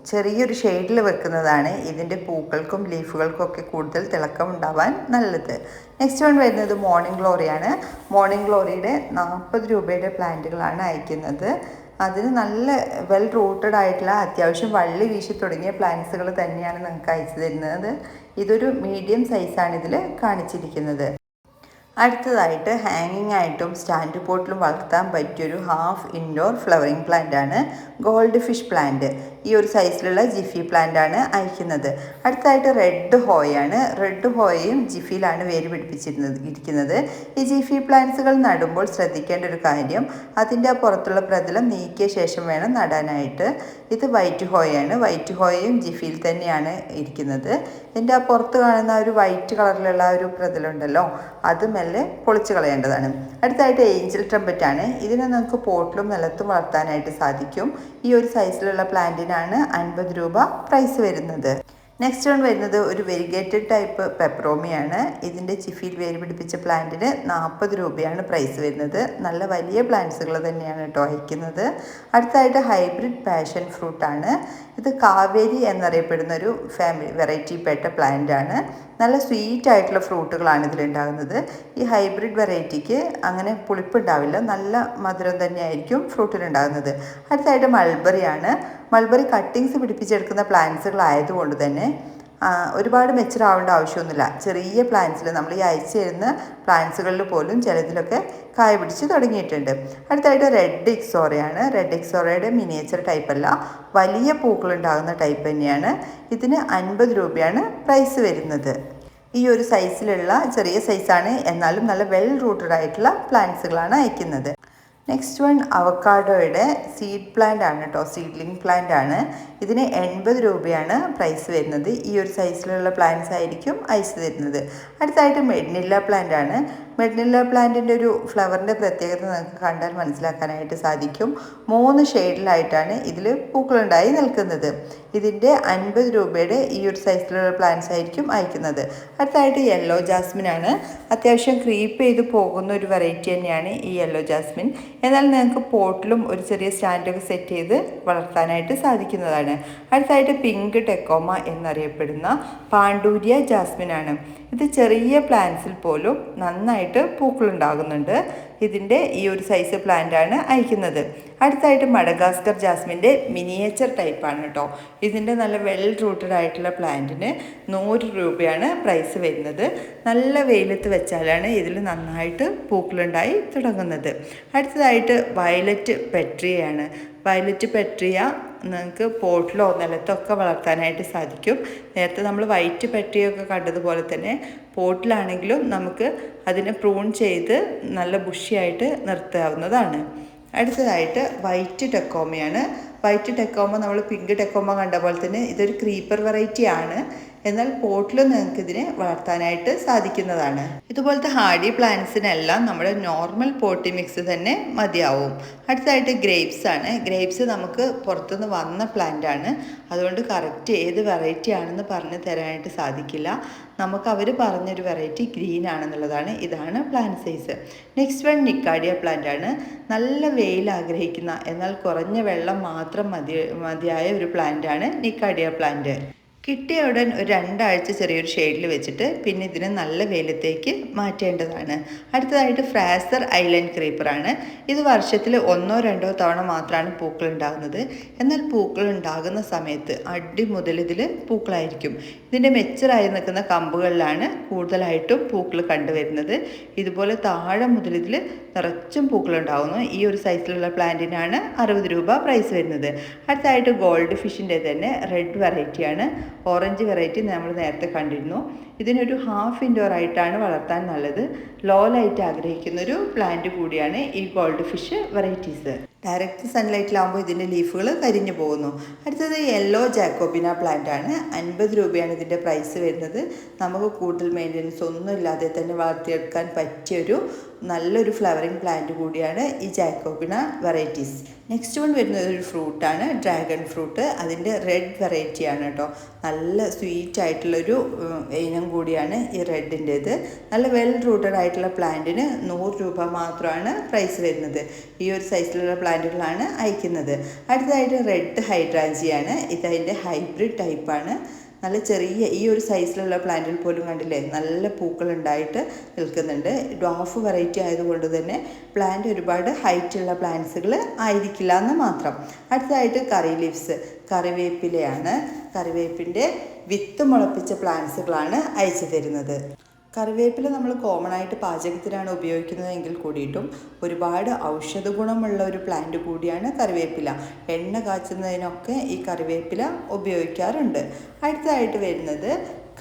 ചെറിയൊരു ഷെയ്ഡിൽ വെക്കുന്നതാണ് ഇതിൻ്റെ പൂക്കൾക്കും ലീഫുകൾക്കും ഒക്കെ കൂടുതൽ തിളക്കം ഉണ്ടാവാൻ നല്ലത്. നെക്സ്റ്റ് വൺ വരുന്നത് മോർണിംഗ് ഗ്ലോറിയാണ്. മോർണിംഗ് ഗ്ലോറിയുടെ 40 രൂപയുടെ പ്ലാന്റുകളാണ് അയക്കുന്നത്. അതിന് നല്ല വെൽ റൂട്ടഡ് ആയിട്ടുള്ള അത്യാവശ്യം വള്ളി വീശി തുടങ്ങിയ പ്ലാന്റ്സുകൾ തന്നെയാണ് നിങ്ങൾക്ക് അയച്ചു തരുന്നത്. ഇതൊരു മീഡിയം സൈസാണ് ഇതിൽ കാണിച്ചിരിക്കുന്നത്. അടുത്തതായിട്ട് ഹാങ്ങിങ് ആയിട്ടും സ്റ്റാൻഡ് പോട്ടിലും വളർത്താൻ പറ്റിയൊരു ഹാഫ് ഇൻഡോർ ഫ്ലവറിങ് പ്ലാന്റ് ആണ് ഗോൾഡ് ഫിഷ് പ്ലാന്റ്. ഈ ഒരു സൈസിലുള്ള ജിഫി പ്ലാന്റ് ആണ് അയക്കുന്നത്. അടുത്തതായിട്ട് റെഡ് ഹോയാണ്. റെഡ് ഹോയയും ജിഫിയിലാണ് വേര് ഇരിക്കുന്നത്. ഈ ജിഫി പ്ലാന്റ്സുകൾ നടുമ്പോൾ ശ്രദ്ധിക്കേണ്ട ഒരു കാര്യം, അതിൻ്റെ ആ പുറത്തുള്ള പ്രതലം നീക്കിയ ശേഷം വേണം നടാനായിട്ട്. ഇത് വൈറ്റ് ഹോയാണ്. വൈറ്റ് ഹോയയും ജിഫിയിൽ തന്നെയാണ് ഇരിക്കുന്നത്. ഇതിൻ്റെ ആ പുറത്ത് കാണുന്ന ഒരു വൈറ്റ് കളറിലുള്ള ഒരു പ്രതലമുണ്ടല്ലോ, അത് മെല്ലെ പൊളിച്ച് കളയേണ്ടതാണ്. അടുത്തായിട്ട് ഏഞ്ചൽ ട്രംപറ്റ് ആണ്. ഇതിനെ നമുക്ക് പോട്ടിലും നിലത്തും വളർത്താനായിട്ട് സാധിക്കും. ഈ ഒരു സൈസിലുള്ള പ്ലാന്റിനാണ് 50 രൂപ പ്രൈസ് വരുന്നത്. നെക്സ്റ്റ് വൺ വരുന്നത് ഒരു വെരിഗേറ്റഡ് ടൈപ്പ് പെപ്പറോമിയാണ്. ഇതിൻ്റെ ചിഫിയിൽ വേര് പിടിപ്പിച്ച പ്ലാന്റിന് 40 രൂപയാണ് പ്രൈസ് വരുന്നത്. നല്ല വലിയ പ്ലാന്റ്സുകൾ തന്നെയാണ് കേട്ടോ അയക്കുന്നത്. അടുത്തായിട്ട് ഹൈബ്രിഡ് പാഷൻ ഫ്രൂട്ടാണ്. ഇത് കാവേരി എന്നറിയപ്പെടുന്ന ഒരു വെറൈറ്റി പെട്ട പ്ലാന്റ് ആണ്. നല്ല സ്വീറ്റ് ആയിട്ടുള്ള ഫ്രൂട്ടുകളാണ് ഇതിലുണ്ടാകുന്നത്. ഈ ഹൈബ്രിഡ് വെറൈറ്റിക്ക് അങ്ങനെ പുളിപ്പുണ്ടാവില്ല, നല്ല മധുരം തന്നെയായിരിക്കും ഫ്രൂട്ടിലുണ്ടാകുന്നത്. അടുത്തായിട്ട് മൾബറിയാണ്. മൾബറി കട്ടിങ്സ് പിടിപ്പിച്ചെടുക്കുന്ന പ്ലാന്റ്സുകളായതുകൊണ്ട് തന്നെ ഒരുപാട് മെച്ചറാവേണ്ട ആവശ്യമൊന്നുമില്ല. ചെറിയ പ്ലാന്റ്സിൽ നമ്മൾ ഈ അയച്ചു തരുന്ന പ്ലാന്റ്സുകളിൽ പോലും ചിലതിലൊക്കെ കായ പിടിച്ച് തുടങ്ങിയിട്ടുണ്ട്. അടുത്തായിട്ട് റെഡ് ഇക്സോറയാണ്. റെഡ് ഇക്സോറയുടെ മിനിയേച്ചർ ടൈപ്പല്ല, വലിയ പൂക്കളുണ്ടാകുന്ന ടൈപ്പ് തന്നെയാണ്. ഇതിന് 50 രൂപയാണ് പ്രൈസ് വരുന്നത്. ഈ ഒരു സൈസിലുള്ള ചെറിയ സൈസാണ്, എന്നാലും നല്ല വെൽ റൂട്ടഡ് ആയിട്ടുള്ള പ്ലാന്റ്സുകളാണ് അയക്കുന്നത്. നെക്സ്റ്റ് വൺ അവക്കാഡോയുടെ സീഡ് പ്ലാന്റ് ആണ് കേട്ടോ. സീഡ്ലിംഗ് പ്ലാന്റ് ആണ്. ഇതിന് 80 രൂപയാണ് പ്രൈസ് വരുന്നത്. ഈ ഒരു സൈസിലുള്ള പ്ലാന്റ്സ് ആയിരിക്കും അയച്ചു തരുന്നത്. അടുത്തായിട്ട് മെഡ്നില്ല പ്ലാന്റ് ആണ്. വെനില പ്ലാന്റിൻ്റെ ഒരു ഫ്ലവറിൻ്റെ പ്രത്യേകത നിങ്ങൾക്ക് കണ്ടാൽ മനസ്സിലാക്കാനായിട്ട് സാധിക്കും. 3 ഷെയ്ഡിലായിട്ടാണ് ഇതിൽ പൂക്കളുണ്ടായി നിൽക്കുന്നത്. ഇതിൻ്റെ 50 രൂപയുടെ ഈ ഒരു സൈസിലുള്ള പ്ലാന്റ്സ് ആയിരിക്കും അയക്കുന്നത്. അടുത്തായിട്ട് യെല്ലോ ജാസ്മിനാണ്. അത്യാവശ്യം ക്രീപ്പ് ചെയ്ത് പോകുന്ന ഒരു വെറൈറ്റി തന്നെയാണ് ഈ യെല്ലോ ജാസ്മിൻ. എന്നാൽ നിങ്ങൾക്ക് പോട്ടിലും ഒരു ചെറിയ സ്റ്റാൻഡൊക്കെ സെറ്റ് ചെയ്ത് വളർത്താനായിട്ട് സാധിക്കുന്നതാണ്. അടുത്തായിട്ട് പിങ്ക് ടെക്കോമ എന്നറിയപ്പെടുന്ന പാണ്ഡൂര്യ ജാസ്മിനാണ്. ഇത് ചെറിയ പ്ലാന്റ്സിൽ പോലും നന്നായിട്ട് പൂക്കളുണ്ടാകുന്നുണ്ട്. ഇതിൻ്റെ ഈ ഒരു സൈസ് പ്ലാന്റാണ് അയക്കുന്നത്. അടുത്തായിട്ട് മഡഗാസ്കർ ജാസ്മിൻ്റെ മിനിയേച്ചർ ടൈപ്പാണ് കേട്ടോ. ഇതിൻ്റെ നല്ല വെൽ റൂട്ടഡ് ആയിട്ടുള്ള പ്ലാന്റിന് 100 രൂപയാണ് പ്രൈസ് വരുന്നത്. നല്ല വെയിലത്ത് വെച്ചാലാണ് ഇതിൽ നന്നായിട്ട് പൂക്കളുണ്ടായി തുടങ്ങുന്നത്. അടുത്തതായിട്ട് വയലറ്റ് പെട്രിയയാണ്. വയലറ്റ് പെട്രിയ നിങ്ങൾക്ക് പോട്ടിലോ നിലത്തൊക്കെ വളർത്താനായിട്ട് സാധിക്കും. നേരത്തെ നമ്മൾ വൈറ്റ് പെട്രിയൊക്കെ കണ്ടതുപോലെ തന്നെ പോട്ടിലാണെങ്കിലും നമുക്ക് അതിനെ പ്രൂൺ ചെയ്ത് നല്ല ബുഷിയായിട്ട് നിർത്താവുന്നതാണ്. അടുത്തതായിട്ട് വൈറ്റ് ടെക്കോമയാണ്. വൈറ്റ് ടെക്കോമ നമ്മൾ പിങ്ക് ടെക്കോമ കണ്ട പോലെ തന്നെ ഇതൊരു ക്രീപ്പർ വെറൈറ്റി ആണ്. എന്നാൽ പോട്ടിൽ നിങ്ങൾക്ക് ഇതിനെ വളർത്താനായിട്ട് സാധിക്കുന്നതാണ്. ഇതുപോലത്തെ ഹാർഡി പ്ലാന്റ്സിനെല്ലാം നമ്മുടെ നോർമൽ പോട്ടി മിക്സ് തന്നെ മതിയാവും. അടുത്തതായിട്ട് ഗ്രേപ്സ് ആണ്. ഗ്രേപ്സ് നമുക്ക് പുറത്തുനിന്ന് വന്ന പ്ലാന്റ് ആണ്. അതുകൊണ്ട് കറക്റ്റ് ഏത് വെറൈറ്റി ആണെന്ന് പറഞ്ഞു തരാനായിട്ട് സാധിക്കില്ല. നമുക്ക് അവർ പറഞ്ഞൊരു വെറൈറ്റി ഗ്രീൻ ആണെന്നുള്ളതാണ്. ഇതാണ് പ്ലാന്റ് സൈസ്. നെക്സ്റ്റ് വൺ നിക്കാഡിയ പ്ലാന്റ് ആണ്. നല്ല വെയിൽ ആഗ്രഹിക്കുന്ന എന്നാൽ കുറഞ്ഞ വെള്ളം മാത്രം മതിയായ ഒരു പ്ലാന്റ് ആണ് നിക്കാഡിയ പ്ലാന്റ്. കിട്ടിയ ഉടൻ ഒരു 2 ആഴ്ച ചെറിയൊരു ഷെയ്ഡിൽ വെച്ചിട്ട് പിന്നെ ഇതിനെ നല്ല വെയിലത്തേക്ക് മാറ്റേണ്ടതാണ്. അടുത്തതായിട്ട് ഫ്രാസർ ഐലൻഡ് ക്രീപ്പറാണ്. ഇത് വർഷത്തിൽ 1-2 തവണ മാത്രമാണ് പൂക്കൾ ഉണ്ടാകുന്നത്. എന്നാൽ പൂക്കൾ ഉണ്ടാകുന്ന സമയത്ത് അടി മുതൽ ഇതിൽ പൂക്കളായിരിക്കും. ഇതിൻ്റെ മെച്ചറായി നിൽക്കുന്ന കമ്പുകളിലാണ് കൂടുതലായിട്ടും പൂക്കൾ കണ്ടുവരുന്നത്. ഇതുപോലെ താഴെ മുതൽ ഇതിൽ നിറച്ചും പൂക്കളുണ്ടാകുന്നു. ഈ ഒരു സൈസിലുള്ള പ്ലാന്റിനാണ് 60 രൂപ പ്രൈസ് വരുന്നത്. അടുത്തതായിട്ട് ഗോൾഡ് ഫിഷിൻ്റെ തന്നെ റെഡ് വെറൈറ്റിയാണ്. ഓറഞ്ച് വെറൈറ്റി നമ്മൾ നേരത്തെ കണ്ടിരുന്നു. ഇതിനൊരു ഹാഫ് ഇൻഡോർ ആയിട്ടാണ് വളർത്താൻ നല്ലത്. ലോ ലൈറ്റ് ആഗ്രഹിക്കുന്നൊരു പ്ലാന്റ് കൂടിയാണ് ഈ ഗോൾഡ് ഫിഷ് വെറൈറ്റീസ്. ഡയറക്റ്റ് സൺലൈറ്റിലാകുമ്പോൾ ഇതിൻ്റെ ലീഫുകൾ കരിഞ്ഞു പോകുന്നു. അടുത്തത് യെല്ലോ ജാക്കോബിന പ്ലാന്റ് ആണ്. 50 രൂപയാണ് ഇതിൻ്റെ പ്രൈസ് വരുന്നത്. നമുക്ക് കൂടുതൽ മെയിൻ്റനൻസ് ഒന്നും ഇല്ലാതെ തന്നെ വളർത്തിയെടുക്കാൻ പറ്റിയൊരു നല്ലൊരു ഫ്ലവറിങ് പ്ലാന്റ് കൂടിയാണ് ഈ ജാക്കോബിന വെറൈറ്റീസ്. നെക്സ്റ്റ് വൺ വരുന്നത് ഒരു ഫ്രൂട്ടാണ്, ഡ്രാഗൺ ഫ്രൂട്ട്. അതിൻ്റെ റെഡ് വെറൈറ്റിയാണ് കേട്ടോ. നല്ല സ്വീറ്റ് ആയിട്ടുള്ളൊരു ഇനം കൂടിയാണ് ഈ റെഡിൻ്റേത്. നല്ല വെൽ റൂട്ടഡ് ആയിട്ടുള്ള പ്ലാന്റിന് 100 രൂപ മാത്രമാണ് പ്രൈസ് വരുന്നത്. ഈ ഒരു സൈസിലുള്ള പ്ലാന്റുകളാണ് അയക്കുന്നത്. അടുത്തതായിട്ട് റെഡ് ഹൈഡ്രാഞ്ചിയാണ്. ഇതതിൻ്റെ ഹൈബ്രിഡ് ടൈപ്പാണ്. നല്ല ചെറിയ ഈ ഒരു സൈസിലുള്ള പ്ലാന്റിൽ പോലും കണ്ടില്ലേ നല്ല പൂക്കൾ ഉണ്ടായിട്ട് നിൽക്കുന്നുണ്ട്. ഡ്വാഫ് വെറൈറ്റി ആയതുകൊണ്ട് തന്നെ പ്ലാന്റ് ഒരുപാട് ഹൈറ്റുള്ള പ്ലാന്റ്സുകൾ ആയിരിക്കില്ല എന്ന് മാത്രം. അടുത്തതായിട്ട് കറി ലീവ്സ്, കറിവേപ്പിലയാണ്. കറിവേപ്പിൻ്റെ വിത്ത് മുളപ്പിച്ച പ്ലാന്റ്സുകളാണ് അയച്ചു തരുന്നത്. കറിവേപ്പില നമ്മൾ കോമൺ ആയിട്ട് പാചകത്തിനാണ് ഉപയോഗിക്കുന്നതെങ്കിൽ കൂടിയിട്ടും ഒരുപാട് ഔഷധ ഗുണമുള്ള ഒരു പ്ലാന്റ് കൂടിയാണ് കറിവേപ്പില. എണ്ണ കാച്ചുന്നതിനൊക്കെ ഈ കറിവേപ്പില ഉപയോഗിക്കാറുണ്ട്. അടുത്തതായിട്ട് വരുന്നത്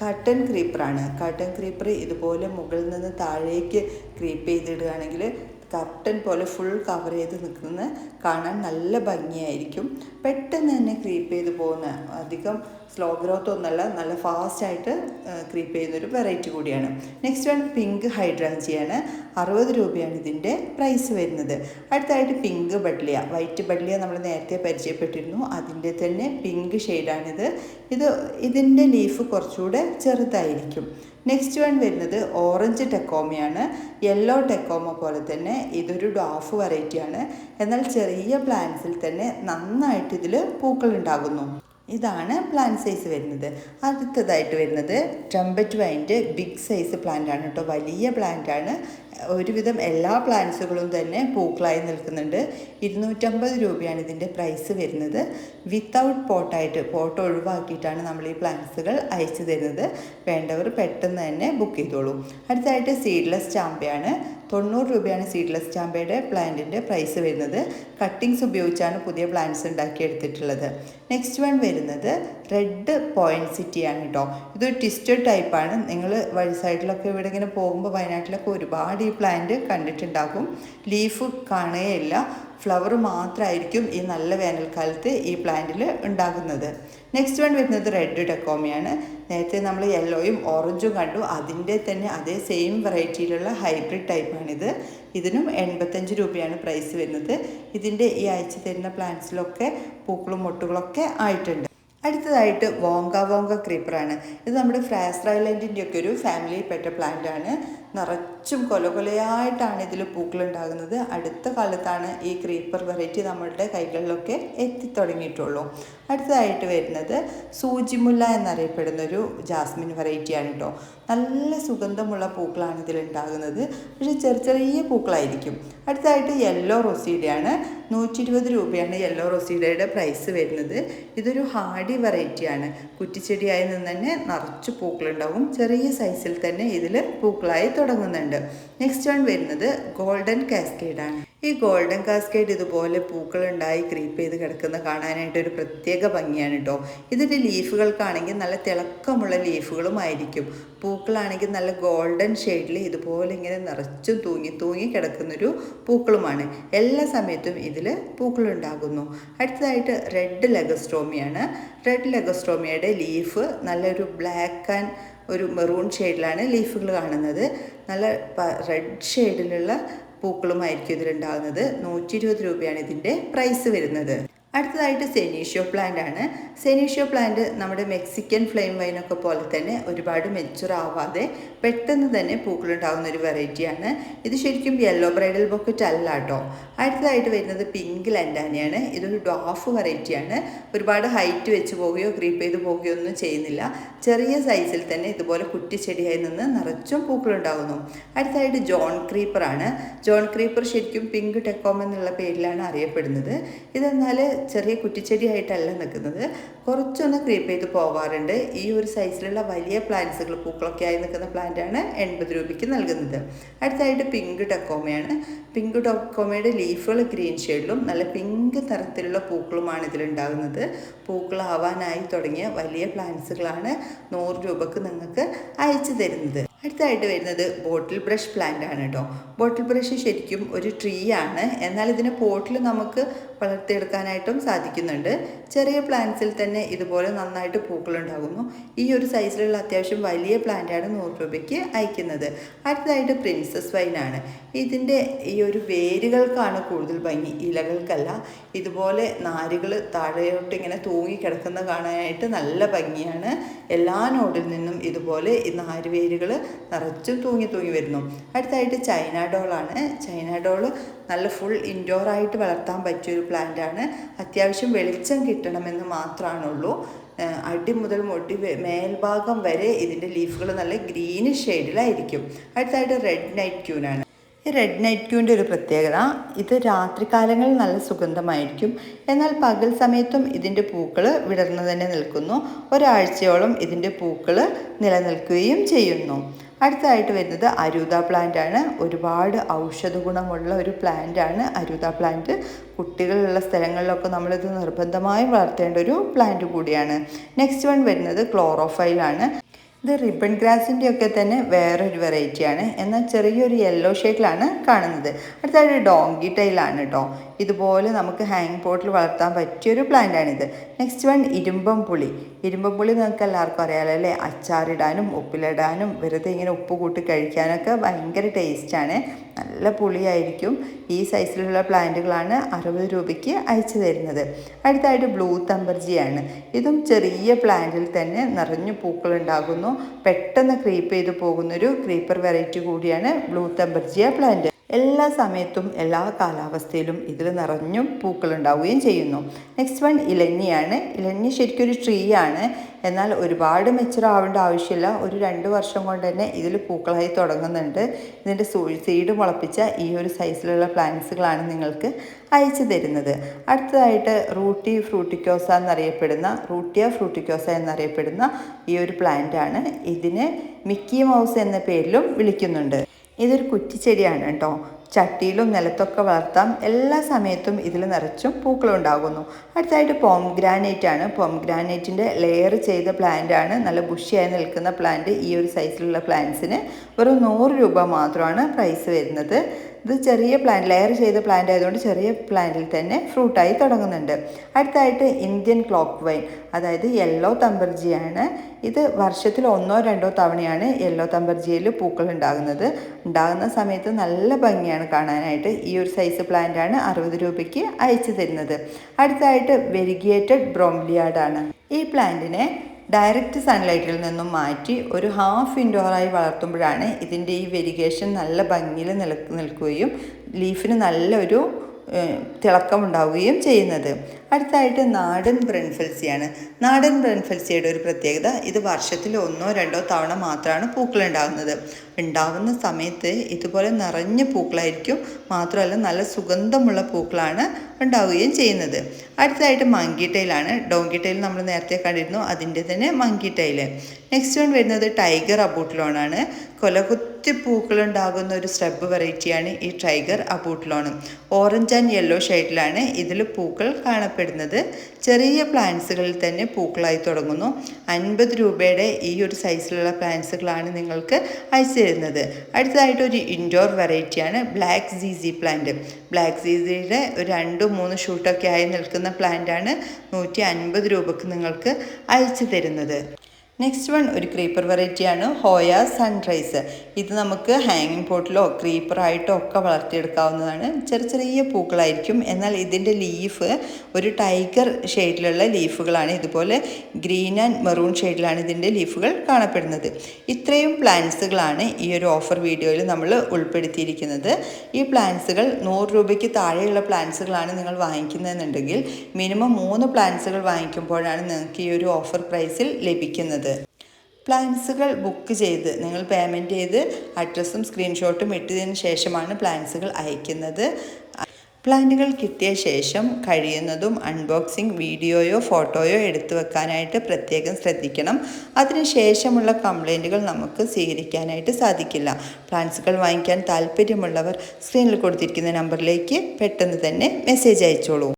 കട്ടൺ ക്രീപ്പറാണ്. കട്ടൺ ക്രീപ്പർ ഇതുപോലെ മുകളിൽ നിന്ന് താഴേക്ക് ക്രീപ്പ് ചെയ്തിടുകയാണെങ്കിൽ കർട്ടൻ പോലെ ഫുൾ കവർ ചെയ്ത് നിൽക്കുന്ന കാണാൻ നല്ല ഭംഗിയായിരിക്കും. പെട്ടെന്ന് തന്നെ ക്രീപ്പ് ചെയ്ത് പോകുന്ന, അധികം സ്ലോ ഗ്രോത്ത് ഒന്നല്ല, നല്ല ഫാസ്റ്റായിട്ട് ക്രീപ്പ് ചെയ്യുന്നൊരു വെറൈറ്റി കൂടിയാണ്. Next one pink ഹൈഡ്രാഞ്ചിയാണ്. 60 രൂപയാണ് ഇതിൻ്റെ പ്രൈസ് വരുന്നത്. അടുത്തായിട്ട് പിങ്ക് ബഡ്ലിയ. വൈറ്റ് ബഡ്ലിയ നമ്മൾ നേരത്തെ പരിചയപ്പെട്ടിരുന്നു. അതിൻ്റെ തന്നെ പിങ്ക് ഷെയ്ഡാണിത്. ഇതിൻ്റെ ലീഫ് കുറച്ചുകൂടെ ചെറുതായിരിക്കും. നെക്സ്റ്റ് വൺ വരുന്നത് ഓറഞ്ച് ടെക്കോമയാണ്. യെല്ലോ ടെക്കോമ പോലെ തന്നെ ഇതൊരു ഡ്വാഫ് വെറൈറ്റിയാണ്. എന്നാൽ ചെറിയ പ്ലാന്റ്സിൽ തന്നെ നന്നായിട്ട് ഇതിൽ പൂക്കൾ ഉണ്ടാകുന്നു. ഇതാണ് പ്ലാന്റ് സൈസ് വരുന്നത്. അടുത്തതായിട്ട് വരുന്നത് ട്രംപറ്റ് വൈൻ്റെ ബിഗ് സൈസ് പ്ലാന്റ് ആണ് കേട്ടോ. വലിയ പ്ലാന്റ് ആണ്. ഒരുവിധം എല്ലാ പ്ലാന്റ്സുകളും തന്നെ പൂക്കളായി നിൽക്കുന്നുണ്ട്. 250 രൂപയാണ് ഇതിൻ്റെ പ്രൈസ് വരുന്നത്. വിത്തൗട്ട് പോട്ടായിട്ട്, പോട്ട് ഒഴിവാക്കിയിട്ടാണ് നമ്മൾ ഈ പ്ലാന്റ്സുകൾ അയച്ചു തരുന്നത്. വേണ്ടവർ പെട്ടെന്ന് തന്നെ ബുക്ക് ചെയ്തോളൂ. അടുത്തായിട്ട് സീഡ്ലെസ് ചാമ്പയാണ്. 90 രൂപയാണ് സീഡ്ലെസ് ചാമ്പയുടെ പ്ലാന്റിൻ്റെ പ്രൈസ് വരുന്നത്. കട്ടിങ്സ് ഉപയോഗിച്ചാണ് പുതിയ പ്ലാന്റ്സ് ഉണ്ടാക്കിയെടുത്തിട്ടുള്ളത്. നെക്സ്റ്റ് വൺ വരുന്നത് റെഡ് പോയിൻറ്റ് സിറ്റിയാണ് കേട്ടോ. ഇതൊരു ട്വിസ്റ്റഡ് ടൈപ്പാണ്. നിങ്ങൾ വഴി സൈഡിലൊക്കെ ഇവിടെ ഇങ്ങനെ പോകുമ്പോൾ വയനാട്ടിലൊക്കെ ഒരുപാട് ഈ പ്ലാന്റ് കണ്ടിട്ടുണ്ടാകും. ലീഫ് കാണുകയില്ല, ഫ്ലവർ മാത്രമായിരിക്കും ഈ നല്ല വേനൽക്കാലത്ത് ഈ പ്ലാന്റിൽ ഉണ്ടാകുന്നത്. നെക്സ്റ്റ് വൺ വരുന്നത് റെഡ് ടെക്കോമയാണ്. നേരത്തെ നമ്മൾ യെല്ലോയും ഓറഞ്ചും കണ്ടു, അതിൻ്റെ തന്നെ അതേ സെയിം വെറൈറ്റിയിലുള്ള ഹൈബ്രിഡ് ടൈപ്പാണിത്. ഇതിനും 85 രൂപയാണ് പ്രൈസ് വരുന്നത്. ഇതിൻ്റെ ഈ അയച്ചു തരുന്ന പ്ലാന്റ്സിലൊക്കെ പൂക്കളും മൊട്ടുകളൊക്കെ ആയിട്ടുണ്ട്. അടുത്തതായിട്ട് വോങ്ക ക്രീപ്പറാണ്. ഇത് നമ്മുടെ ഫ്രാസ്റ്റർ ഐലൻഡിൻ്റെ ഒക്കെ ഒരു ഫാമിലിയിൽപ്പെട്ട പ്ലാന്റ് ആണ്. നിറച്ചും കൊലകൊലയായിട്ടാണ് ഇതിൽ പൂക്കളുണ്ടാകുന്നത്. അടുത്ത കാലത്താണ് ഈ ക്രീപ്പർ വെറൈറ്റി നമ്മളുടെ കൈകളിലൊക്കെ എത്തിത്തുടങ്ങിയിട്ടുള്ളൂ. അടുത്തതായിട്ട് വരുന്നത് സൂചിമുല്ല എന്നറിയപ്പെടുന്നൊരു ജാസ്മിൻ വെറൈറ്റിയാണ് കേട്ടോ. നല്ല സുഗന്ധമുള്ള പൂക്കളാണ് ഇതിലുണ്ടാകുന്നത്, പക്ഷേ ചെറിയ പൂക്കളായിരിക്കും. അടുത്തതായിട്ട് യെല്ലോ റൊസീഡയാണ്. 120 രൂപയാണ് യെല്ലോ റൊസീഡയുടെ പ്രൈസ് വരുന്നത്. ഇതൊരു ഹാർഡി വെറൈറ്റിയാണ്. കുറ്റിച്ചെടിയായി നിന്ന് തന്നെ നിറച്ച് പൂക്കളുണ്ടാവും. ചെറിയ സൈസിൽ തന്നെ ഇതിൽ പൂക്കളായി തുടങ്ങുന്നുണ്ട്. നെക്സ്റ്റ് വൺ വരുന്നത് ഗോൾഡൻ കാസ്കേഡാണ്. ഈ ഗോൾഡൻ കാസ്കേഡ് ഇതുപോലെ പൂക്കളുണ്ടായി ക്രീപ്പ് ചെയ്ത് കിടക്കുന്ന കാണാനായിട്ട് ഒരു പ്രത്യേക ഭംഗിയാണ് കേട്ടോ. ഇതിൻ്റെ ലീഫുകൾക്കാണെങ്കിൽ നല്ല തിളക്കമുള്ള ലീഫുകളുമായിരിക്കും. പൂക്കളാണെങ്കിൽ നല്ല ഗോൾഡൻ ഷെയ്ഡിൽ ഇതുപോലെ ഇങ്ങനെ നിറച്ചും തൂങ്ങി കിടക്കുന്നൊരു പൂക്കളുമാണ്. എല്ലാ സമയത്തും ഇതിൽ പൂക്കളുണ്ടാകുന്നു. അടുത്തതായിട്ട് റെഡ് ലെഗസ്ട്രോമിയാണ്. റെഡ് ലെഗസ്ട്രോമിയയുടെ ലീഫ് നല്ലൊരു ബ്ലാക്ക് ആൻഡ് ഒരു മെറൂൺ ഷെയ്ഡിലാണ് ലീഫുകൾ കാണുന്നത്. നല്ല റെഡ് ഷെയ്ഡിലുള്ള പൂക്കളുമായിരിക്കും ഇതിലുണ്ടാകുന്നത്. 120 രൂപയാണ് ഇതിൻ്റെ പ്രൈസ് വരുന്നത്. അടുത്തതായിട്ട് സെനീഷ്യോ പ്ലാന്റ് ആണ്. സെനീഷ്യോ പ്ലാന്റ് നമ്മുടെ മെക്സിക്കൻ ഫ്ലെയിം വൈനൊക്കെ പോലെ തന്നെ ഒരുപാട് മെച്ചുർ ആവാതെ പെട്ടെന്ന് തന്നെ പൂക്കളുണ്ടാകുന്ന ഒരു വെറൈറ്റിയാണ്. ഇത് ശരിക്കും യെല്ലോ ബ്രൈഡൽ ബൊക്കറ്റ് അല്ല കേട്ടോ. അടുത്തതായിട്ട് വരുന്നത് പിങ്ക് ലൻഡാനയാണ്. ഇതൊരു ഡ്വാഫ് വെറൈറ്റിയാണ്. ഒരുപാട് ഹൈറ്റ് വെച്ച് പോവുകയോ ക്രീപ്പ് ചെയ്ത് പോവുകയോ ഒന്നും ചെയ്യുന്നില്ല. ചെറിയ സൈസിൽ തന്നെ ഇതുപോലെ കുറ്റിച്ചെടിയായി നിന്ന് നിറച്ചും പൂക്കളുണ്ടാകുന്നു. അടുത്തതായിട്ട് ജോൺ ക്രീപ്പറാണ്. ജോൺ ക്രീപ്പർ ശരിക്കും പിങ്ക് ടെക്കോം എന്നുള്ള പേരിലാണ് അറിയപ്പെടുന്നത്. ഇതെന്നാൽ ചെറിയ കുറ്റിച്ചെടിയായിട്ടല്ല നിൽക്കുന്നത്, കുറച്ചൊന്ന് ക്രീപ്പ് ചെയ്ത് പോവാറുണ്ട്. ഈ ഒരു സൈസിലുള്ള വലിയ പ്ലാന്റ്സുകൾ പൂക്കളൊക്കെ ആയി നിൽക്കുന്ന പ്ലാന്റാണ് 80 രൂപയ്ക്ക് നൽകുന്നത്. അടുത്തായിട്ട് പിങ്ക് ടെക്കോമയാണ്. പിങ്ക് ടെക്കോമയുടെ ലീഫുകൾ ഗ്രീൻ ഷെയ്ഡിലും നല്ല പിങ്ക് നിറത്തിലുള്ള പൂക്കളുമാണ് ഇതിലുണ്ടാകുന്നത്. പൂക്കളാവാനായി തുടങ്ങിയ വലിയ പ്ലാന്റ്സുകളാണ് 100 രൂപക്ക് നിങ്ങൾക്ക് അയച്ചു തരുന്നത്. അടുത്തായിട്ട് വരുന്നത് ബോട്ടിൽ ബ്രഷ് പ്ലാന്റ് ആണ് കേട്ടോ. ബോട്ടിൽ ബ്രഷ് ശരിക്കും ഒരു ട്രീ ആണ്, എന്നാൽ ഇതിനെ പോട്ടിൽ നമുക്ക് വളർത്തിയെടുക്കാനായിട്ടും സാധിക്കുന്നുണ്ട്. ചെറിയ പ്ലാന്റ്സിൽ തന്നെ ഇതുപോലെ നന്നായിട്ട് പൂക്കളുണ്ടാകുന്നു. ഈ ഒരു സൈസിലുള്ള അത്യാവശ്യം വലിയ പ്ലാന്റാണ് 100 രൂപയ്ക്ക് അയക്കുന്നത്. അടുത്തതായിട്ട് പ്രിൻസസ് വൈനാണ്. ഇതിൻ്റെ ഈ ഒരു വേരുകൾക്കാണ് കൂടുതൽ ഭംഗി, ഇലകൾക്കല്ല. ഇതുപോലെ നാരുകൾ താഴെയോട്ട് ഇങ്ങനെ തൂങ്ങിക്കിടക്കുന്ന കാണാനായിട്ട് നല്ല ഭംഗിയാണ്. എല്ലാ നോഡിൽ നിന്നും ഇതുപോലെ ഈ നാരുവേരുകൾ നിറച്ചും തൂങ്ങി വരുന്നു. അടുത്തായിട്ട് ചൈന ഡോളാണ്. ചൈന ഡോള് നല്ല ഫുൾ ഇൻഡോറായിട്ട് വളർത്താൻ പറ്റിയൊരു പ്ലാന്റാണ്. അത്യാവശ്യം വെളിച്ചം കിട്ടണമെന്ന് മാത്രമാണുള്ളൂ. അടി മുതൽ മുടി മേൽഭാഗം വരെ ഇതിൻ്റെ ലീഫുകൾ നല്ല ഗ്രീനിഷ് ഷെയ്ഡിലായിരിക്കും. അടുത്തായിട്ട് റെഡ് നൈറ്റ് ക്യൂനാണ്. ഈ റെഡ് നൈറ്റ് ക്യൂൻ്റെ ഒരു പ്രത്യേകത, ഇത് രാത്രികാലങ്ങളിൽ നല്ല സുഗന്ധമായിരിക്കും, എന്നാൽ പകൽ സമയത്തും ഇതിൻ്റെ പൂക്കൾ വിടർന്നു തന്നെ നിൽക്കുന്നു. ഒരാഴ്ചയോളം ഇതിൻ്റെ പൂക്കൾ നിലനിൽക്കുകയും ചെയ്യുന്നു. അടുത്തതായിട്ട് വരുന്നത് അരൂത പ്ലാന്റ് ആണ്. ഒരുപാട് ഔഷധ ഗുണമുള്ള ഒരു പ്ലാന്റ് ആണ് അരൂത പ്ലാന്റ്. കുട്ടികളുള്ള സ്ഥലങ്ങളിലൊക്കെ നമ്മളിത് നിർബന്ധമായും വളർത്തേണ്ട ഒരു പ്ലാന്റ് കൂടിയാണ്. നെക്സ്റ്റ് വൺ വരുന്നത് ക്ലോറോഫൈലാണ്. ഇത് റിബൺ ഗ്രാസിൻ്റെ ഒക്കെ തന്നെ വേറൊരു വെറൈറ്റിയാണ്, എന്നാൽ ചെറിയൊരു യെല്ലോ ഷെയ്ഡിലാണ് കാണുന്നത്. അടുത്തായിട്ട് ഡോങ്കി ടൈലാണ് കേട്ടോ. ഇതുപോലെ നമുക്ക് ഹാങ് പോട്ടിൽ വളർത്താൻ പറ്റിയൊരു പ്ലാന്റാണിത്. Next one ഇരുമ്പംപുളി. ഇരുമ്പംപുളി നിങ്ങൾക്ക് എല്ലാവർക്കും അറിയാമല്ലോ അല്ലേ? അച്ചാറിടാനും ഉപ്പിലിടാനും വെറുതെ ഇങ്ങനെ ഉപ്പ് കൂട്ടി കഴിക്കാനൊക്കെ ഭയങ്കര ടേസ്റ്റാണ്. നല്ല പുളിയായിരിക്കും. ഈ സൈസിലുള്ള പ്ലാന്റുകളാണ് 60 രൂപയ്ക്ക് അയച്ചു തരുന്നത്. അടുത്തായിട്ട് ബ്ലൂ തമ്പർജിയാണ്. ഇതും ചെറിയ പ്ലാന്റിൽ തന്നെ നിറഞ്ഞു പൂക്കളുണ്ടാകുന്നു. പെട്ടെന്ന് ക്രീപ്പ് ചെയ്ത് പോകുന്നൊരു ക്രീപ്പർ വെറൈറ്റി കൂടിയാണ് ബ്ലൂ തമ്പർജിയ പ്ലാന്റ്. എല്ലാ സമയത്തും എല്ലാ കാലാവസ്ഥയിലും ഇതിൽ നിറഞ്ഞും പൂക്കളുണ്ടാവുകയും ചെയ്യുന്നു. Next one ഇലഞ്ഞിയാണ്. ഇലഞ്ഞി ശരിക്കും ഒരു ട്രീ ആണ്, എന്നാൽ ഒരുപാട് മെച്ചുറാവേണ്ട ആവശ്യമില്ല. ഒരു 2 വർഷം കൊണ്ട് തന്നെ ഇതിൽ പൂക്കളായി തുടങ്ങുന്നുണ്ട്. ഇതിൻ്റെ സീഡ് മുളപ്പിച്ച ഈ ഒരു സൈസിലുള്ള പ്ലാന്റ്സുകളാണ് നിങ്ങൾക്ക് അയച്ചു തരുന്നത്. അടുത്തതായിട്ട് റൂട്ടിയ ഫ്രൂട്ടിക്കോസ എന്നറിയപ്പെടുന്ന ഈ ഒരു പ്ലാന്റാണ്. ഇതിന് മിക്കി മൗസ് എന്ന പേരിലും വിളിക്കുന്നുണ്ട്. ഇതൊരു കുറ്റിച്ചെടിയാണ് കേട്ടോ. ചട്ടിയിലും നിലത്തൊക്കെ വളർത്താം. എല്ലാ സമയത്തും ഇതിൽ നിറച്ചും പൂക്കളുണ്ടാകുന്നു. അടുത്തായിട്ട് പോംഗ്രാനൈറ്റ് ആണ്. പോംഗ്രാനൈറ്റിൻ്റെ ലെയർ ചെയ്ത പ്ലാന്റ് ആണ്. നല്ല ബുഷിയായി നിൽക്കുന്ന പ്ലാന്റ്. ഈ ഒരു സൈസിലുള്ള പ്ലാന്റ്സിന് വെറും 100 രൂപ മാത്രമാണ് പ്രൈസ് വരുന്നത്. ഇത് ചെറിയ പ്ലാന്റ്, ലെയർ ചെയ്ത പ്ലാന്റ് ആയതുകൊണ്ട് ചെറിയ പ്ലാന്റിൽ തന്നെ ഫ്രൂട്ടായി തുടങ്ങുന്നുണ്ട്. അടുത്തായിട്ട് ഇന്ത്യൻ ക്ലോക്ക് വൈൻ, അതായത് യെല്ലോ തമ്പർജിയാണ്. ഇത് വർഷത്തിൽ 1-2 തവണയാണ് യെല്ലോ തമ്പർജിയിൽ പൂക്കൾ ഉണ്ടാകുന്ന സമയത്ത് നല്ല ഭംഗിയാണ് കാണാനായിട്ട്. ഈ ഒരു സൈസ് പ്ലാന്റ് ആണ് 60 രൂപയ്ക്ക് അയച്ചു തരുന്നത്. അടുത്തായിട്ട് വെരിഗേറ്റഡ് ബ്രോംലിയാഡാണ്. ഈ പ്ലാന്റിനെ ഡയറക്റ്റ് സൺലൈറ്റിൽ നിന്നും മാറ്റി ഒരു ഹാഫ് ഇൻഡോറായി വളർത്തുമ്പോഴാണ് ഇതിൻ്റെ ഈ വെരിഗേഷൻ നല്ല ഭംഗിയിൽ നിൽക്കുകയും ലീഫിന് നല്ലൊരു തിളക്കമുണ്ടാവുകയും ചെയ്യുന്നത്. അടുത്തായിട്ട് നാടൻ ബ്രൺഫെൽസിയാണ്. നാടൻ ബ്രൺഫെൽസിയുടെ ഒരു പ്രത്യേകത, ഇത് വർഷത്തിൽ 1-2 തവണ മാത്രമാണ് ഉണ്ടാവുന്ന സമയത്ത് ഇതുപോലെ നിറഞ്ഞ പൂക്കളായിരിക്കും. മാത്രമല്ല നല്ല സുഗന്ധമുള്ള പൂക്കളാണ് ഉണ്ടാവുകയും ചെയ്യുന്നത്. അടുത്തതായിട്ട് മങ്കി ടൈലാണ്. ഡോങ്കി ടൈൽ നമ്മൾ നേരത്തെ കണ്ടിരുന്നു, അതിൻ്റെ തന്നെ മങ്കി ടൈൽ. നെക്സ്റ്റ് വൺ വരുന്നത് ടൈഗർ അബൂട്ട്ലോണാണ്. കൊലകുത്തി പൂക്കളുണ്ടാകുന്ന ഒരു സ്രബ് വെറൈറ്റിയാണ് ഈ ടൈഗർ അബൂട്ട്ലോൺ. ഓറഞ്ച് ആൻഡ് യെല്ലോ ഷെയ്ഡിലാണ് ഇതിൽ പൂക്കൾ കാണപ്പെടുന്നത്. ചെറിയ പ്ലാന്റ്സുകളിൽ തന്നെ പൂക്കളായി തുടങ്ങുന്നു. 50 രൂപയുടെ ഈ ഒരു സൈസിലുള്ള പ്ലാന്റ്സുകളാണ് നിങ്ങൾക്ക് അയച്ചു തരുന്നത്. അടുത്തതായിട്ട് ഒരു ഇൻഡോർ വെറൈറ്റിയാണ് ബ്ലാക്ക് സീസി പ്ലാന്റ്. ബ്ലാക്ക് സീസിയുടെ ഒരു 2-3 ഷൂട്ടൊക്കെ ആയി നിൽക്കുന്ന പ്ലാന്റാണ് 150 രൂപക്ക് നിങ്ങൾക്ക് അയച്ചു തരുന്നത്. നെക്സ്റ്റ് വൺ ഒരു ക്രീപ്പർ വെറൈറ്റിയാണ് ഹോയ സൺറൈസ്. ഇത് നമുക്ക് ഹാങ്ങിങ് പോട്ടിലോ ക്രീപ്പറായിട്ടോ ഒക്കെ വളർത്തിയെടുക്കാവുന്നതാണ്. ചെറിയ പൂക്കളായിരിക്കും. എന്നാൽ ഇതിൻ്റെ ലീഫ് ഒരു ടൈഗർ ഷെയ്ഡിലുള്ള ലീഫുകളാണ്. ഇതുപോലെ ഗ്രീൻ ആൻഡ് മെറൂൺ ഷെയ്ഡിലാണ് ഇതിൻ്റെ ലീഫുകൾ കാണപ്പെടുന്നത്. ഇത്രയും പ്ലാന്റ്സുകളാണ് ഈ ഒരു ഓഫർ വീഡിയോയിൽ നമ്മൾ ഉൾപ്പെടുത്തിയിരിക്കുന്നത്. ഈ പ്ലാന്റ്സുകൾ 100 രൂപയ്ക്ക് താഴെയുള്ള പ്ലാന്റ്സുകളാണ് നിങ്ങൾ വാങ്ങിക്കുന്നതെന്നുണ്ടെങ്കിൽ മിനിമം 3 പ്ലാന്റ്സുകൾ വാങ്ങിക്കുമ്പോഴാണ് നിങ്ങൾക്ക് ഈ ഒരു ഓഫർ പ്രൈസിൽ ലഭിക്കുന്നത്. പ്ലാൻസുകൾ ബുക്ക് ചെയ്ത് നിങ്ങൾ പേയ്മെൻറ്റ് ചെയ്ത് അഡ്രസ്സും സ്ക്രീൻഷോട്ടും ഇട്ടതിന് ശേഷമാണ് പ്ലാൻസുകൾ അയക്കുന്നത്. പ്ലാന്റുകൾ കിട്ടിയ ശേഷം കഴിയുന്നതും അൺബോക്സിങ് വീഡിയോയോ ഫോട്ടോയോ എടുത്തു വെക്കാനായിട്ട് പ്രത്യേകം ശ്രദ്ധിക്കണം. അതിനുശേഷമുള്ള കംപ്ലൈൻറ്റുകൾ നമുക്ക് സ്വീകരിക്കാനായിട്ട് സാധിക്കില്ല. പ്ലാന്റ്സുകൾ വാങ്ങിക്കാൻ താല്പര്യമുള്ളവർ സ്ക്രീനിൽ കൊടുത്തിരിക്കുന്ന നമ്പറിലേക്ക് പെട്ടെന്ന് തന്നെ മെസ്സേജ് അയച്ചോളൂ.